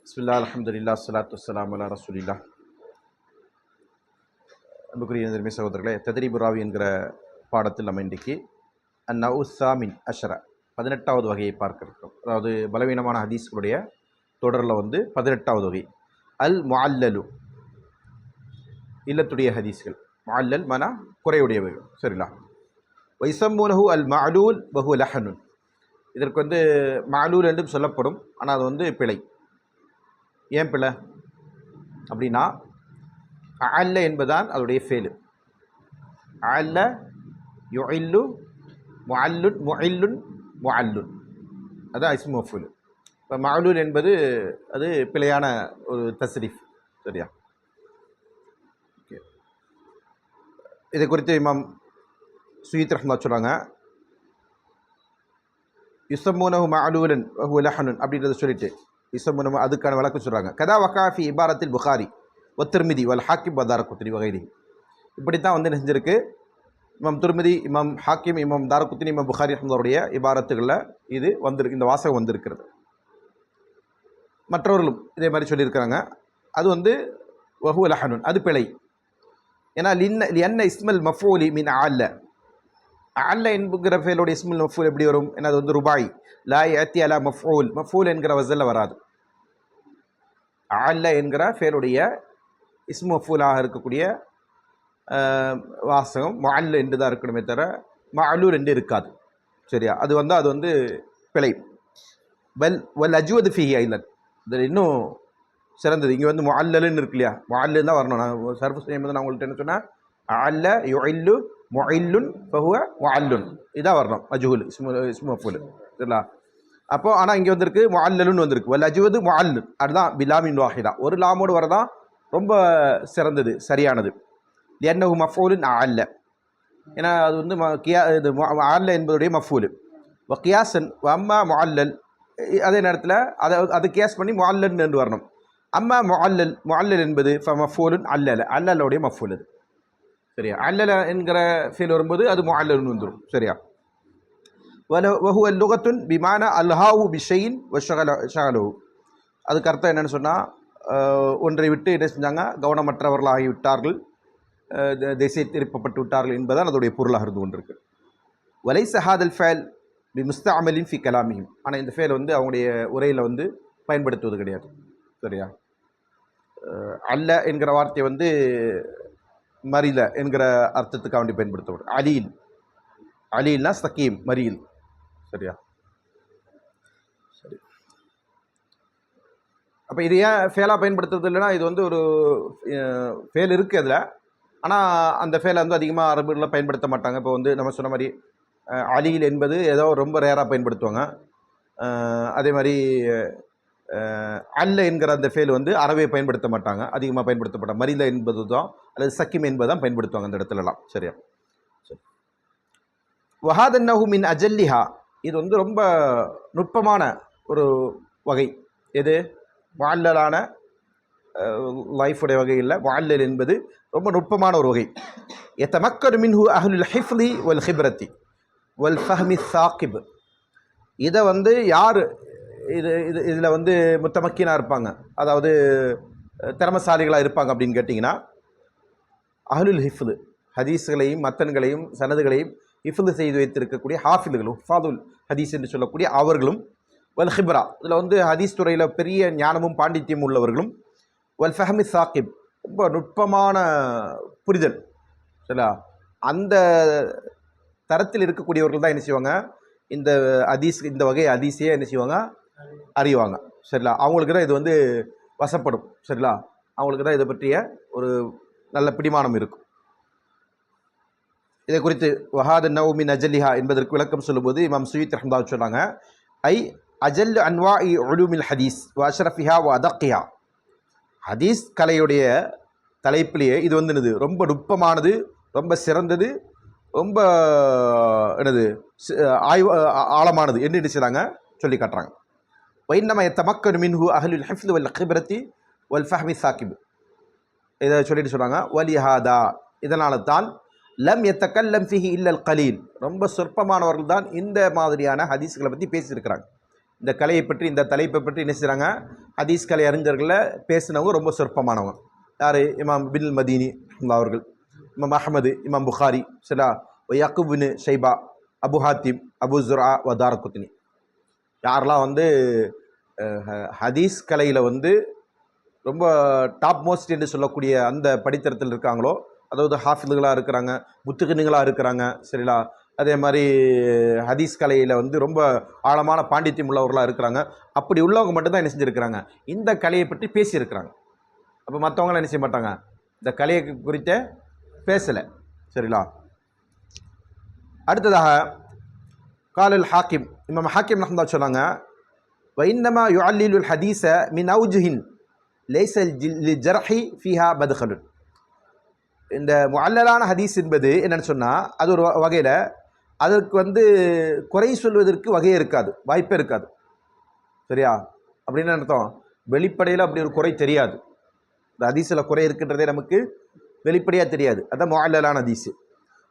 பிஸ்மில்லா அல்ஹம்துலில்லாஹ் ஸலாத்து வஸ்ஸலாமு அலா ரசூலில்லாஹ். அன்புக்குரிய நெருமை சகோதரர்களே, தத்ரீபு ராவி என்கிற பாடத்தில் நம்ம இன்றைக்கு அந்நவுசாமின் அஷர 18வது வகையை பார்க்க இருக்கிறோம். அதாவது பலவீனமான ஹதீஸ்களுடைய தொடரில் 18வது வகை அல் முஅல்லலு, இல்லத்துடைய ஹதீஸ்கள். முஅல்லல் மனா குறையுடையவைகள், சரிங்களா? வைசம்மூனஹு அல் மஅலூல் வஹுவ லஹனுன். இதற்கு மஅலூல் என்றும் சொல்லப்படும், ஆனால் அது பிழை. ஏன் பிழை அப்படின்னா, அல்ல என்பதான் அதோடைய ஃபேலு. அல்ல யுஇல்லு முஅல்லுன் முஇல்லுன் முஅல்லுன், அதான் இஸ்மு மஃபூல். இப்போ மஅலூல் என்பது அது பிழையான ஒரு தஸ்ரீஃப், சரியா? இதை குறித்து இமாம் சுயீத் ரஹ்மத்துல்லாஹி சொல்கிறாங்க, யுஸம்மூனஹு மஅலூலன் வஹுவ லஹனுன் அப்படின்றத சொல்லிட்டு யுஸம்மூனஹு அதுக்கான விளக்கம் சொல்கிறாங்க. கதா வகாஃபி இபாரத்தில் புகாரி ஒத்திர்மிதி வல் ஹாக்கிம் தாரகுத்னி வகைரி. இப்படித்தான் செஞ்சிருக்கு. இமாம் துர்மிதி, இமாம் ஹாக்கிம், இமாம் தாரகுத்னி, இமாம் புகாரி ரஹ்மத்துல்லாஹிடைய இபாரத்துகளில் இது வந்திருக்கு, இந்த வாசகம் வந்திருக்கிறது. மற்றவர்களும் இதே மாதிரி சொல்லியிருக்கிறாங்க. அது வஹுவ லஹனுன், அது பிழை. ஏன்னா லிஅன்ன இஸ்மல் மஃபூலி மின் அல்ல. அல்ல என்கிற ஃபேலோட இஸ்முல் மஃபூல் எப்படி வரும்? ஏன்னா அது ருபாய், லா யஅத்தி அலா மஃபூல், மஃபூல் என்கிற வஸல்ல வராது. அல்ல என்கிற ஃபேலுடைய இஸ்மு மஃபூலாக இருக்கக்கூடிய வாசகம் முஅல்ல என்று தான் இருக்கணுமே தவிர மஅலூல் என்று இருக்காது, சரியா? அது பிழை. வல் அஜ்வது ஃபீஹி ஐலன், இதில் இன்னும் சிறந்தது. இங்கே முஅல்லலுன்னு இருக்கு இல்லையா, முஅல்லுன்னு தான் வரணும். நான் சர்ஃப் செய்யும்போது நான் உங்கள்கிட்ட என்ன சொன்னேன்? அல்ல யுஇல்லு முஇல்லுன் ஃபஹுவ முஅல்லுன், இதான் வரணும். மஜ்ஹூல் இஸ்மு மஃபூல், சரிங்களா? அப்போது ஆனால் இங்கே வந்திருக்கு முஅல்லலுன்னு வந்திருக்கு. வல் அஜ்வது முஅல்லுன், அதுதான் பிலாமின் வாஹிதா, ஒரு லாமோடு வரதான் ரொம்ப சிறந்தது, சரியானது. லிஅன்னஹு மஃபூலுன் அல்ல, ஏன்னா அது அல்ல என்பதுடைய மஃபூல். வ கியாசன் வ அம்மா முஅல்லல், அதே நேரத்தில் அதை கியாஸ் பண்ணி முஅல்லல் என்று வரணும். அம்மா முஅல்லல் என்பது ஃப மஃபூலுன் அல்லல, அல்லலுடைய மஃபூல் அது, சரியா? அல்லல என்கிற ஃபீல் வரும்போது அது முஅல்லல்னு வந்துடும், சரியா? வஹுவ லுகத்துன் பிமானா அல்ஹாவு பிஷைன் வஷகலஹு. அதுக்கு அர்த்தம் என்னென்னு சொன்னால், ஒன்றை விட்டு என்ன செஞ்சாங்க, கவனமற்றவர்களாகி விட்டார்கள், திசை திருப்பப்பட்டு விட்டார்கள் என்பதுதான் அதோடைய பொருளாக இருந்து கொண்டிருக்கு. வலைஸ ஹாதல் ஃபேல் பி முஸ்தஅமலின் ஃபி கலாமிஹிம், ஆனால் இந்த ஃபேல் அவங்களுடைய உரையில் பயன்படுத்துவது கிடையாது, சரியா? அல்ல என்கிற வார்த்தை மரில என்கிற அர்த்தத்துக்காக வேண்டி பயன்படுத்தப்படும். அலீல்னா சக்கீம், மரியல், சரியா? சரி, அப்போ இது ஏன் ஃபேலாக பயன்படுத்துறது இல்லைன்னா, இது ஒரு ஃபேல் இருக்குது அதில், ஆனால் அந்த ஃபேலை அதிகமாக அரபுகளில் பயன்படுத்த மாட்டாங்க. இப்போ நம்ம சொன்ன மாதிரி அலீல் என்பது ஏதோ ரொம்ப ரேராக பயன்படுத்துவாங்க. அதே மாதிரி அல்ல என்கிற அந்த ஃபேல் அறவே பயன்படுத்த மாட்டாங்க, அதிகமாக பயன்படுத்தப்பட்ட மரில என்பது தான், அல்லது சக்கிம் என்பது தான் பயன்படுத்துவாங்க அந்த இடத்துலலாம், சரியா? சரி, வஹாதன்னஹு மின் அஜல்லிஹா, இது ரொம்ப நுட்பமான ஒரு வகை. எது? முஅல்லலான லைஃபுடைய வகையில் முஅல்லல் என்பது ரொம்ப நுட்பமான ஒரு வகை. யதமக்கனு மின்ஹு அஹ்லுல் ஹிஃப்லி வல் ஹிப்ரத்தி வல் ஃபஹ்மி சாக்கிப். இதை யார் இதில் முத்தமக்கினாக இருப்பாங்க, அதாவது திறமசாலிகளாக இருப்பாங்க அப்படின்னு கேட்டிங்கன்னா, அஹ்லுல் ஹிஃப்லு, ஹதீஸ்களையும் மத்தன்களையும் சனதுகளையும் ஹிஃப்லு செய்து வைத்திருக்கக்கூடிய ஹாஃபிதுகளும், ஹுஃபாதுல் ஹதீஸ் என்று சொல்லக்கூடிய அவர்களும், வல் ஹிப்ரா, இதில் ஹதீஸ் துறையில் பெரிய ஞானமும் பாண்டித்யமும் உள்ளவர்களும், வல் ஃபஹ்மி சாக்கிப், ரொம்ப நுட்பமான புரிதல், சரிங்களா? அந்த தரத்தில் இருக்கக்கூடியவர்கள் தான் என்ன செய்வாங்க, இந்த வகை ஹதீஸையே என்ன செய்வாங்க, அறிவாங்க, சரிங்களா? அவங்களுக்கு தான் இது வசப்படும், சரிங்களா? அவங்களுக்கு தான் இதை பற்றிய ஒரு நல்ல பிடிமானம் இருக்கும். இதை குறித்து வஹாதன்னஹு மின் அஜல்லிஹா என்பதற்கு விளக்கம் சொல்லும்போது இமாம் சுயீத் ரஹ்மத்துல்லாஹி சொன்னாங்க, ஐ அஜல் அன்வாஇ உலூமில் ஹதீஸ் வ அஷ்ரஃபிஹா வ அதக்கிஹா. ஹதீஸ் கலையுடைய தலைப்பிலேயே இது ரொம்ப நுட்பமானது, ரொம்ப சிறந்தது, ரொம்ப ஆழமானது என்று நினைச்சாங்க, சொல்லி காட்டுறாங்க. வைன்னமா யதமக்கனு மின்ஹு அஹ்லுல் ஹிஃப்ல் வல் ஹிப்ரத்தி வல் ஃபஹ்மி சாக்கிப், இதை சொல்லிட்டு சொல்கிறாங்க. வலிஹாதா, இதனால தான் லம் யத்தகல்லம் ஃபிஹி இல்லல் கலீல், ரொம்ப சொற்பமானவர்கள் தான் இந்த மாதிரியான ஹதீஸ்களை பற்றி பேசியிருக்கிறாங்க. இந்த கலையை பற்றி, இந்த தலைப்பை பற்றி என்ன செய்கிறாங்க, ஹதீஸ் கலை அறிஞர்களில் பேசினவங்க ரொம்ப சொற்பமானவங்க. யார்? இமாம் பின் மதீனி அவர்கள், இமாம் அஹமது, இமாம் புகாரி, சரியா, யக்கூப் பின் ஷைபா, அபு ஹாத்திம், அபு ஜுரா, தாரகுத்னி. யாரெல்லாம் வந்து ஹதீஸ் கலையில் வந்து ரொம்ப டாப் மோஸ்ட் என்று சொல்லக்கூடிய அந்த படித்தரத்தில் இருக்காங்களோ, அதாவது ஹாஃபிதுகளாக இருக்கிறாங்க, முத்துகினுகளாக இருக்கிறாங்க, சரிங்களா, அதே மாதிரி ஹதீஸ் கலையில் வந்து ரொம்ப ஆழமான பாண்டித்யம் உள்ளவர்களாக இருக்கிறாங்க. அப்படி உள்ளவங்க மட்டும்தான் என்ன செஞ்சுருக்கிறாங்க, இந்த கலையை பற்றி பேசியிருக்கிறாங்க. அப்போ மற்றவங்களாம் என்ன செய்ய மாட்டாங்க, இந்த கலையை குறித்த பேசலை. சரிங்களா. அடுத்ததாக காலல் ஹாக்கிம், இமாம் ஹாக்கிம் ரஹ்மத்துல்லாஹி சொன்னாங்க, வைன்னமா யுஅல்லிலுல் ஹதீஸ மின் அவ்ஜுஹின் லைஸ லிஜர்ஹி ஃபீஹா மத்ஹலுன். இந்த முஅல்லலான ஹதீஸ் என்பது என்னென்னு சொன்னால், அது ஒரு வகையில் அதற்கு வந்து குறை சொல்வதற்கு வகையே இருக்காது, வாய்ப்பே இருக்காது. சரியா? அப்படின்னு அர்த்தம், வெளிப்படையில் அப்படி ஒரு குறை தெரியாது. இந்த ஹதீஸில் குறை இருக்கின்றதே நமக்கு வெளிப்படையாக தெரியாது. அதான் முஅல்லலான ஹதீஸு.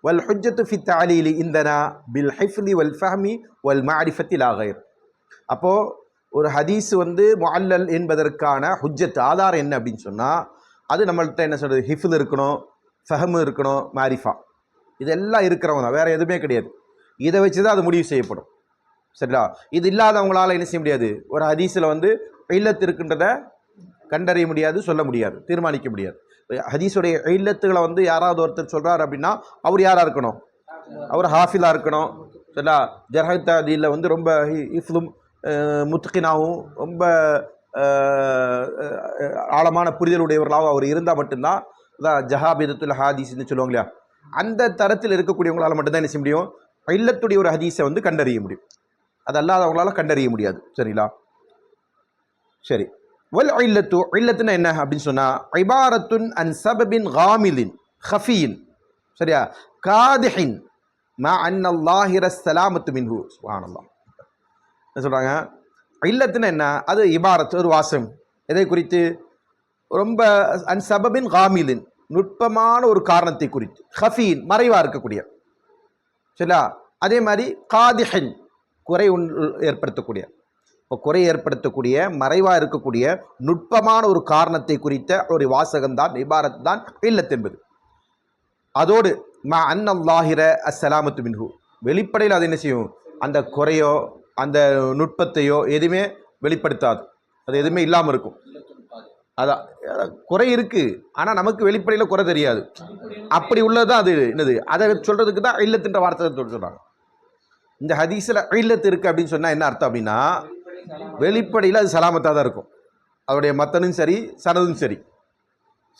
வல் ஹுஜ்ஜத்து ஃபி தஅலீலி இந்தனா பில் ஹிஃப்லி வல் ஃபஹ்மி வல் மஅரிஃபத்தி லா கைர். அப்போது ஒரு ஹதீஸ் வந்து முஅல்லல் என்பதற்கான ஹுஜ்ஜத், ஆதாரம் என்ன அப்படின்னு சொன்னால், அது நம்மள்கிட்ட என்ன சொல்கிறது, ஹிஃப்ல் இருக்கணும், ஃபஹ்மு இருக்கணும், மாரிஃபா, இதெல்லாம் இருக்கிறவங்க தான், வேறு எதுவுமே கிடையாது. இதை வச்சு தான் அது முடிவு செய்யப்படும். சரிங்களா. இது இல்லாதவங்களால் என்ன செய்ய முடியாது, ஒரு ஹதீஸில் வந்து இல்லத்து இருக்கின்றதை கண்டறிய முடியாது, சொல்ல முடியாது, தீர்மானிக்க முடியாது. ஹதீஸுடைய இல்லத்துகளை வந்து யாராவது ஒருத்தர் சொல்கிறார் அப்படின்னா அவர் யாராக இருக்கணும், அவர் ஹாஃபிலாக இருக்கணும். சரிங்களா. ஜர்ஹத்தாதியில் வந்து ரொம்ப இஃப்லும் முத்கினாவும் ரொம்ப ஆழமான புரிதல் உடையவர்களாகவும் அவர் இருந்தால் மட்டும்தான், அதான் ஜஹாபிதத்துல் ஹாதீஸ்ன்னு சொல்லுவாங்க இல்லையா, அந்த தரத்தில் இருக்கக்கூடியவங்களால் மட்டும்தான் என்ன செய்ய முடியும், இல்லத்துடைய ஒரு ஹதீஸை வந்து கண்டறிய முடியும். அது அல்லாதவங்களால கண்டறிய முடியாது. சரிங்களா. சரி. வல் இல்லத்து, இல்லத்துன்னா என்ன அப்படின்னு சொன்னால், இபாரத்துன் அன் சபபின் காமிலின் ஹஃபீன், சரியா, காதிஹின் மா அன்னல்லாஹிர ஸலாமத்து மின்ஹு. சுப்ஹானல்லாஹ். என்ன சொல்கிறாங்க, இல்லத்துன்னா என்ன, அது இபாரத், ஒரு வாசம், எதை குறித்து, ரொம்ப அன் சபபின் காமிலின், நுட்பமான ஒரு காரணத்தை குறித்து, ஹஃபீன், மறைவாக இருக்கக்கூடிய, சரியா, அதே மாதிரி காதிஹின், குறை ஏற்படுத்தக்கூடிய, இப்போ குறை ஏற்படுத்தக்கூடிய, மறைவாக இருக்கக்கூடிய நுட்பமான ஒரு காரணத்தை குறித்த ஒரு வாசகம்தான் இபாரத் தான் இல்லத் என்பது. அதோடு மா அன்னல்லாஹிர அஸ்ஸலாமத்து மின்ஹு, வெளிப்படையில் அது என்ன செய்யும், அந்த குறையோ அந்த நுட்பத்தையோ எதுவுமே வெளிப்படுத்தாது, அது எதுவுமே இல்லாமல் இருக்கும். அதான் குறை இருக்குது, ஆனால் நமக்கு வெளிப்படையில் குறை தெரியாது, அப்படி உள்ளது தான் அது என்னது, அதை சொல்கிறதுக்கு தான் இல்லத்துன்ற வார்த்தை சொல்கிறாங்க. இந்த ஹதீஸில் இல்லத்து இருக்குது அப்படின்னு சொன்னால் என்ன அர்த்தம் அப்படின்னா, வெளிப்படையில் அது சலாமத்தாக தான் இருக்கும், அதோடைய மத்தனும் சரி சனதும் சரி.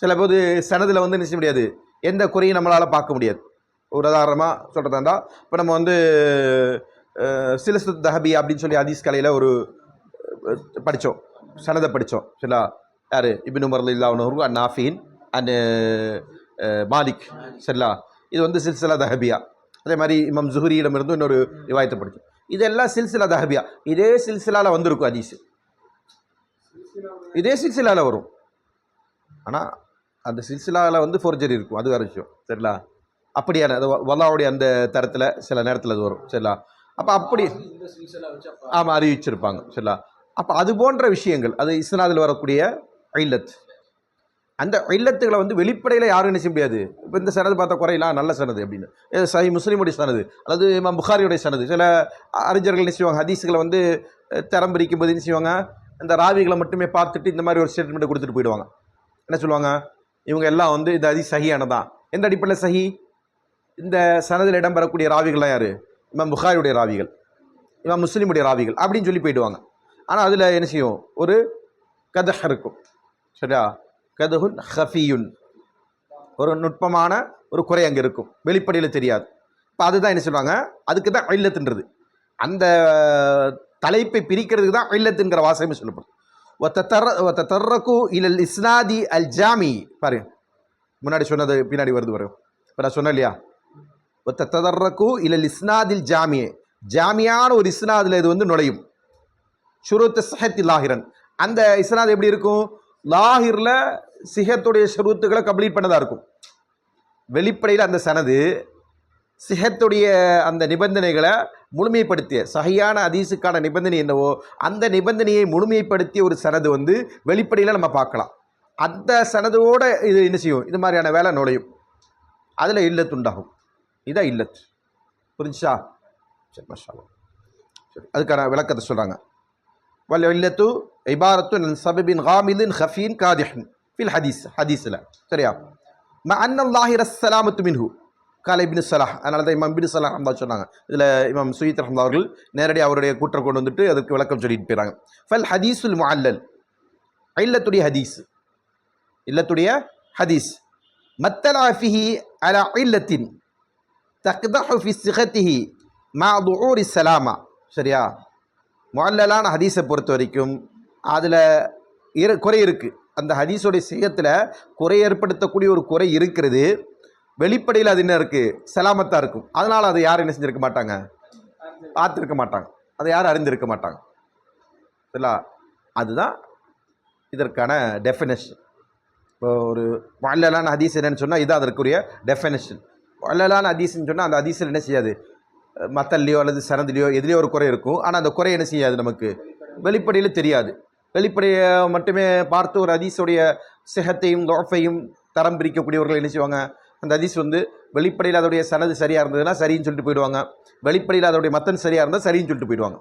சில போது சனதில் வந்து என்ன செய்ய முடியாது, எந்த குறையும் நம்மளால் பார்க்க முடியாது. ஒரு உதாரணமாக சொல்கிறதா இருந்தால், இப்போ நம்ம வந்து சிலசுத் தஹபி அப்படின்னு சொல்லி ஹதீஸ் கலையில் ஒரு படித்தோம், சனதை படித்தோம். சரிங்களா. யார்? இப்னு உமர் ரலியல்லாஹு அன் நாஃபின் அண்ட் மாலிக். சரிங்களா. இது வந்து சில்சிலா தஹபியா. அதே மாதிரி இமாம் ஜுஹரியிடமிருந்து இன்னொரு ரிவாயத்தை படித்தோம். இதெல்லாம் சில்சிலா தஹபியா, இதே சில்சிலாவில் வந்திருக்கும் ஹதீஸ், இதே சில்சிலாவில் வரும். ஆனால் அந்த சில்சிலாவில் வந்து ஃபோர்ஜரி இருக்கும், அது வேறு விஷயம். சரிங்களா. அப்படியான அது வல்லாவுடைய அந்த தரத்தில் சில நேரத்தில் அது வரும். சரிங்களா. அப்போ அப்படி ஆமாம் அறிவிச்சிருப்பாங்க. சரிங்களா. அப்போ அது போன்ற விஷயங்கள், அது இஸ்னாதில் வரக்கூடிய இல்லத், அந்த இல்லத்துகளை வந்து வெளிப்படையில் யாரும் என்ன செய்ய முடியாது. இப்போ இந்த சனது பார்த்தா குறையலாம், நல்ல சனது அப்படின்னு, சஹீஹ் முஸ்லிமுடைய சனது அல்லது இமாம் புகாரியுடைய சனது. சில அறிஞர்கள் என்ன செய்வாங்க, ஹதீஸுகளை வந்து தரம் பிரிக்கும் போது என்ன செய்வாங்க, இந்த ராவிகளை மட்டுமே பார்த்துட்டு இந்த மாதிரி ஒரு ஸ்டேட்மெண்ட்டை கொடுத்துட்டு போயிடுவாங்க. என்ன சொல்லுவாங்க, இவங்க எல்லாம் வந்து இந்த ஹதீஸ் சஹீஹானதான். எந்த அடிப்படையில் சஹீ, இந்த சனதில் இடம்பெறக்கூடிய ராவிகள்லாம் யார், இமாம் புகாரியுடைய ராவிகள், இமாம் முஸ்லிமுடைய ராவிகள் அப்படின்னு சொல்லி போயிடுவாங்க. ஆனால் அதில் என்ன செய்யும், ஒரு கதஹ் இருக்கும். சரியா. கதஹுன் ஹஃபியுன், ஒரு நுட்பமான ஒரு குறை அங்கே இருக்கும், வெளிப்படையில் தெரியாது. இப்போ அதுதான் என்ன சொல்லுவாங்க, அதுக்கு தான் இல்லத்துன்றது. அந்த தலைப்பை பிரிக்கிறதுக்கு தான் இல்லத்துங்கிற வாசகமே சொல்லப்படும். ஒத்தர்ரகு இலல் இஸ்னாதி அல் ஜாமி, பாரு முன்னாடி சொன்னது பின்னாடி வருது வரும். இப்போ நான் சொன்னேன் இல்லையா, ஒத்தர்ரகு இலல் இஸ்னாதில் ஜாமியே, ஜாமியான ஒரு இஸ்னாதில் இது வந்து நுழையும். ஷுரூத் ஸஹத்தி லாஹிரன், அந்த இஸ்னாத் எப்படி இருக்கும், லாஹிரில் சிஹத்துடைய ஷுரூத்துகளை கம்ப்ளீட் பண்ணதாக இருக்கும். வெளிப்படையில் அந்த சனது சிஹத்துடைய அந்த நிபந்தனைகளை முழுமைப்படுத்திய சஹியான ஹதீஸுக்கான நிபந்தனை என்னவோ அந்த நிபந்தனையை முழுமைப்படுத்திய ஒரு சனது வந்து வெளிப்படையில் நம்ம பார்க்கலாம். அந்த சனதோட இது என்ன செய்யும், இது மாதிரியான வேலை நுழையும், அதில் இல்லத்து உண்டாகும். இதான் இல்லத். புரிஞ்சா? சரி, மஷா அல்லாஹ். சரி, அதுக்கான விளக்கத்தை சொல்கிறாங்க. வல் இல்லத்து இபாரத்து சபபின் காமிலின் ஹஃபீன் காதிஹன் ஃபில் ஹதீஸில் சரியா அன்னல்லாஹி ரஸ்ஸலாமத்து மின்ஹு காலை இப்னு ஸலாஹ். அதனால தான் இமாம் இப்னு ஸலாஹ் ரஹ்மத்துல்லாஹி சொன்னாங்க. இதில் இமாம் சுயீத் ரஹ்மத்துல்லாஹி அவர்கள் நேரடியாக அவருடைய கூற்றை கொண்டு வந்துட்டு அதுக்கு விளக்கம் சொல்லிட்டு போயிறாங்க. ஃபல் ஹதீஸுல் முஅல்லல் இல்லத்துடைய ஹதீஸ், இல்லத்துடைய ஹதீஸ் மத்தலா ஃபிஹி அலா இல்லத்தின் தக்தஹு ஃபி சிகத்திஹி மா துஊரி ஸலாமா. சரியா? முஅல்லலான ஹதீஸை பொறுத்த வரைக்கும் அதில் குறை இருக்குது. அந்த ஹதீஸோடைய சிகத்தில் குறை ஏற்படுத்தக்கூடிய ஒரு குறை இருக்கிறது. வெளிப்படையில் அது என்ன இருக்குது, சலாமத்தாக இருக்கும். அதனால் அதை யாரும் என்ன செஞ்சுருக்க மாட்டாங்க, பார்த்துருக்க மாட்டாங்க, அதை யாரும் அறிந்திருக்க மாட்டாங்க. சரிங்களா? அதுதான் இதற்கான டெஃபினேஷன். இப்போ ஒரு முஅல்லலான ஹதீஸ் என்னன்னு சொன்னால் இதுதான் அதற்குரிய டெஃபினேஷன். முஅல்லலான ஹதீஸ்ன்னு சொன்னால் அந்த ஹதீஸில் என்ன செய்யாது, மத்தல்லையோ அல்லது சனதுலையோ எதுலேயோ ஒரு குறை இருக்கும். ஆனால் அந்த குறை என்ன செய்யாது, நமக்கு வெளிப்படையில் தெரியாது. வெளிப்படையை மட்டுமே பார்த்து ஒரு ஹதீஸுடைய சிஹத்தையும் தோஃபையும் தரம் பிரிக்கக்கூடியவர்கள் என்ன செய்வாங்க, அந்த ஹதீஸ் வந்து வெளிப்படையில் அதோடைய சனது சரியாக இருந்ததுன்னா சரின்னு சொல்லிட்டு போயிடுவாங்க, வெளிப்படையில் அதோடைய மத்தன் சரியாக இருந்தால் சரின்னு சொல்லிட்டு போயிடுவாங்க.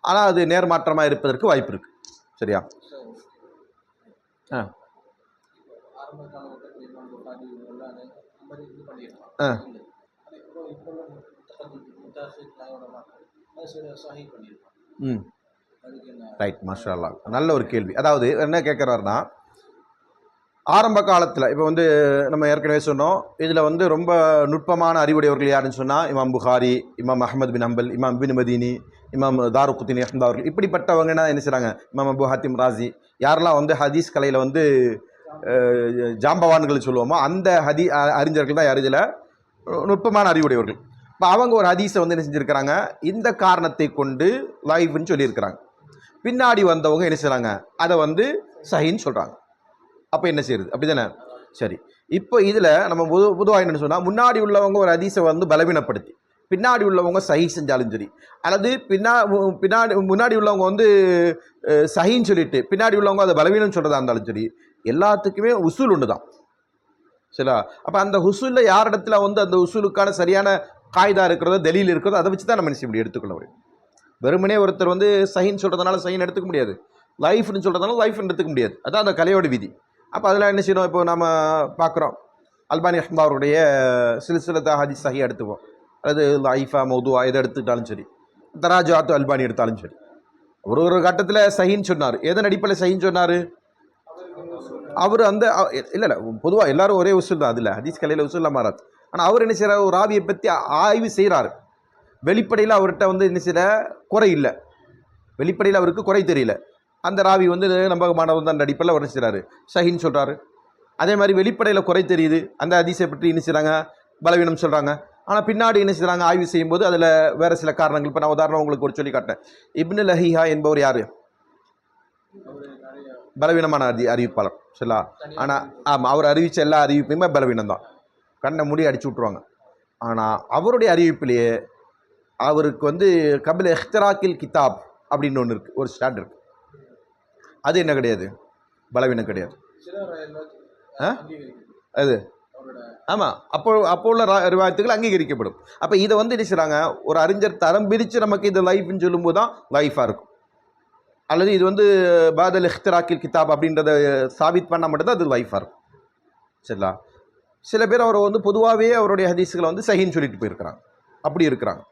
ஆனால் அது நேர்மாற்றமாக இருப்பதற்கு வாய்ப்பு இருக்குது. சரியா? ரைட், மாஷா அல்லாஹ். நல்ல ஒரு கேள்வி. அதாவது என்ன கேட்குறாருன்னா, ஆரம்ப காலத்தில் இப்போ வந்து நம்ம ஏற்கனவே சொன்னோம், இதில் வந்து ரொம்ப நுட்பமான அறிவுடையவர்கள் யாருன்னு சொன்னால் இமாம் புகாரி, இமாம் அஹ்மத் பின் ஹம்பல், இமாம் பின் மதீனி, இமாம் தாருக்குத்தினி அஹ்மத் அவர்கள். இப்படிப்பட்டவங்கன்னா என்ன செய்கிறாங்க, இமாம் அபு ஹாத்திம் ராசி, யாரெல்லாம் வந்து ஹதீஸ் கலையில் வந்து ஜாம்பவான்கள் சொல்லுவோமோ அந்த அறிஞர்கள் தான் யார் இதில் நுட்பமான அறிவுடையவர்கள். இப்போ அவங்க ஒரு ஹதீஸை வந்து என்ன செஞ்சுருக்கிறாங்க, இந்த காரணத்தை கொண்டு லைஃப்னு சொல்லியிருக்கிறாங்க. பின்னாடி வந்தவங்க என்ன செய்கிறாங்க, அதை வந்து சஹின்னு சொல்கிறாங்க. அப்போ என்ன செய்யுது, அப்படி தானே? சரி, இப்போ இதில் நம்ம பொதுவாக என்னென்னு சொன்னால், முன்னாடி உள்ளவங்க ஒரு ஹதீஸை வந்து பலவீனப்படுத்தி பின்னாடி உள்ளவங்க சஹி செஞ்சாலும் சரி, அல்லது முன்னாடி உள்ளவங்க வந்து சஹின்னு சொல்லிட்டு பின்னாடி உள்ளவங்க அதை பலவீனம்னு சொல்கிறதா இருந்தாலும் சரி, எல்லாத்துக்குமே உசூல் ஒன்று தான். சரிங்களா? அப்போ அந்த உசூலில் யார் இடத்துல வந்து அந்த உசூலுக்கான சரியான காய்தா இருக்கிறதோ தெளியில் இருக்கிறதோ அதை வச்சு தான் நம்ம நிச்சயம் எடுத்துக்கொள்ள முடியும். வெறுமனே ஒருத்தர் வந்து சஹின்னு சொல்கிறதுனால சஹின்னு எடுத்துக்க முடியாது, லைஃப்னு சொல்கிறதுனால லைஃப்னு எடுத்துக்க முடியாது. அதான் அந்த கலையோட விதி. அப்போ அதில் என்ன செய்யணும், இப்போ நம்ம பார்க்குறோம் அல்பானி ரஹ்மத்துல்லாஹி அவருடைய சில்சிலத் ஹதீஸ் சஹி எடுத்துப்போம், அல்லது லைஃபா மௌதுவா எதை எடுத்துக்கிட்டாலும் சரி, தராஜாத்து அல்பானி எடுத்தாலும் சரி, ஒரு கட்டத்தில் சஹின்னு சொன்னார். எதன் அடிப்படையில் சஹின்னு சொன்னார்? அவர் அந்த இல்லை பொதுவாக எல்லாரும் ஒரே உசூல் தான், அதில் ஹதீஸ் கலையில் உசூல்லாம் மாறாது. ஆனால் அவர் என்ன செய்கிறார், ஒரு ராவியை பற்றி ஆய்வு செய்கிறார். வெளிப்படையில் அவர்கிட்ட வந்து என்ன செய்யற குறை இல்லை, வெளிப்படையில் அவருக்கு குறை தெரியல. அந்த ராவி வந்து நம்பகமானவர் தான் அடிப்படையில் அவர் என்ன செய்கிறாரு, சஹின்னு சொல்கிறாரு. அதே மாதிரி வெளிப்படையில் குறை தெரியுது, அந்த ஹதீஸை பற்றி என்ன செய்கிறாங்க, பலவீனம் சொல்கிறாங்க. ஆனால் பின்னாடி என்ன செய்கிறாங்க, ஆய்வு செய்யும்போது அதில் வேறு சில காரணங்கள். இப்போ நான் உதாரணம் உங்களுக்கு ஒரு சொல்லி காட்டேன். இப்னு லஹீஹா என்பவர் யார், பலவீனமான அறிவிப்பாளர். சரிங்களா? ஆனால் ஆமாம், அவர் அறிவித்த எல்லா அறிவிப்பையுமே பலவீனம் தான், கண்ணை மூடி அடிச்சு விட்ருவாங்க. ஆனால் அவருடைய அறிவிப்பிலேயே அவருக்கு வந்து கபில் இஹ்திராக்கில் கிதாப் அப்படின்னு ஒன்று இருக்குது, ஒரு ஸ்டாண்ட் இருக்குது. அது என்ன கிடையாது, பலவீனம் கிடையாது. அது ஆமாம், அப்போ உள்ள ரிவாயத்துகள் அங்கீகரிக்கப்படும். அப்போ இதை வந்து என்ன செய்கிறாங்க, ஒரு அறிஞர் தரம் பிரித்து நமக்கு இது லைஃப்னு சொல்லும்போது தான் லைஃபாக இருக்கும். அல்லது இது வந்து பாதல் இஹ்திராக்கில் கிதாப் அப்படின்றத சாபித் பண்ணால் மட்டும்தான் அது லைஃபாக இருக்கும். சரிங்களா? சில பேர் அவர் வந்து பொதுவாகவே அவருடைய ஹதீஸுகளை வந்து சஹின்னு சொல்லிட்டு போயிருக்கிறாங்க, அப்படி இருக்கிறாங்க.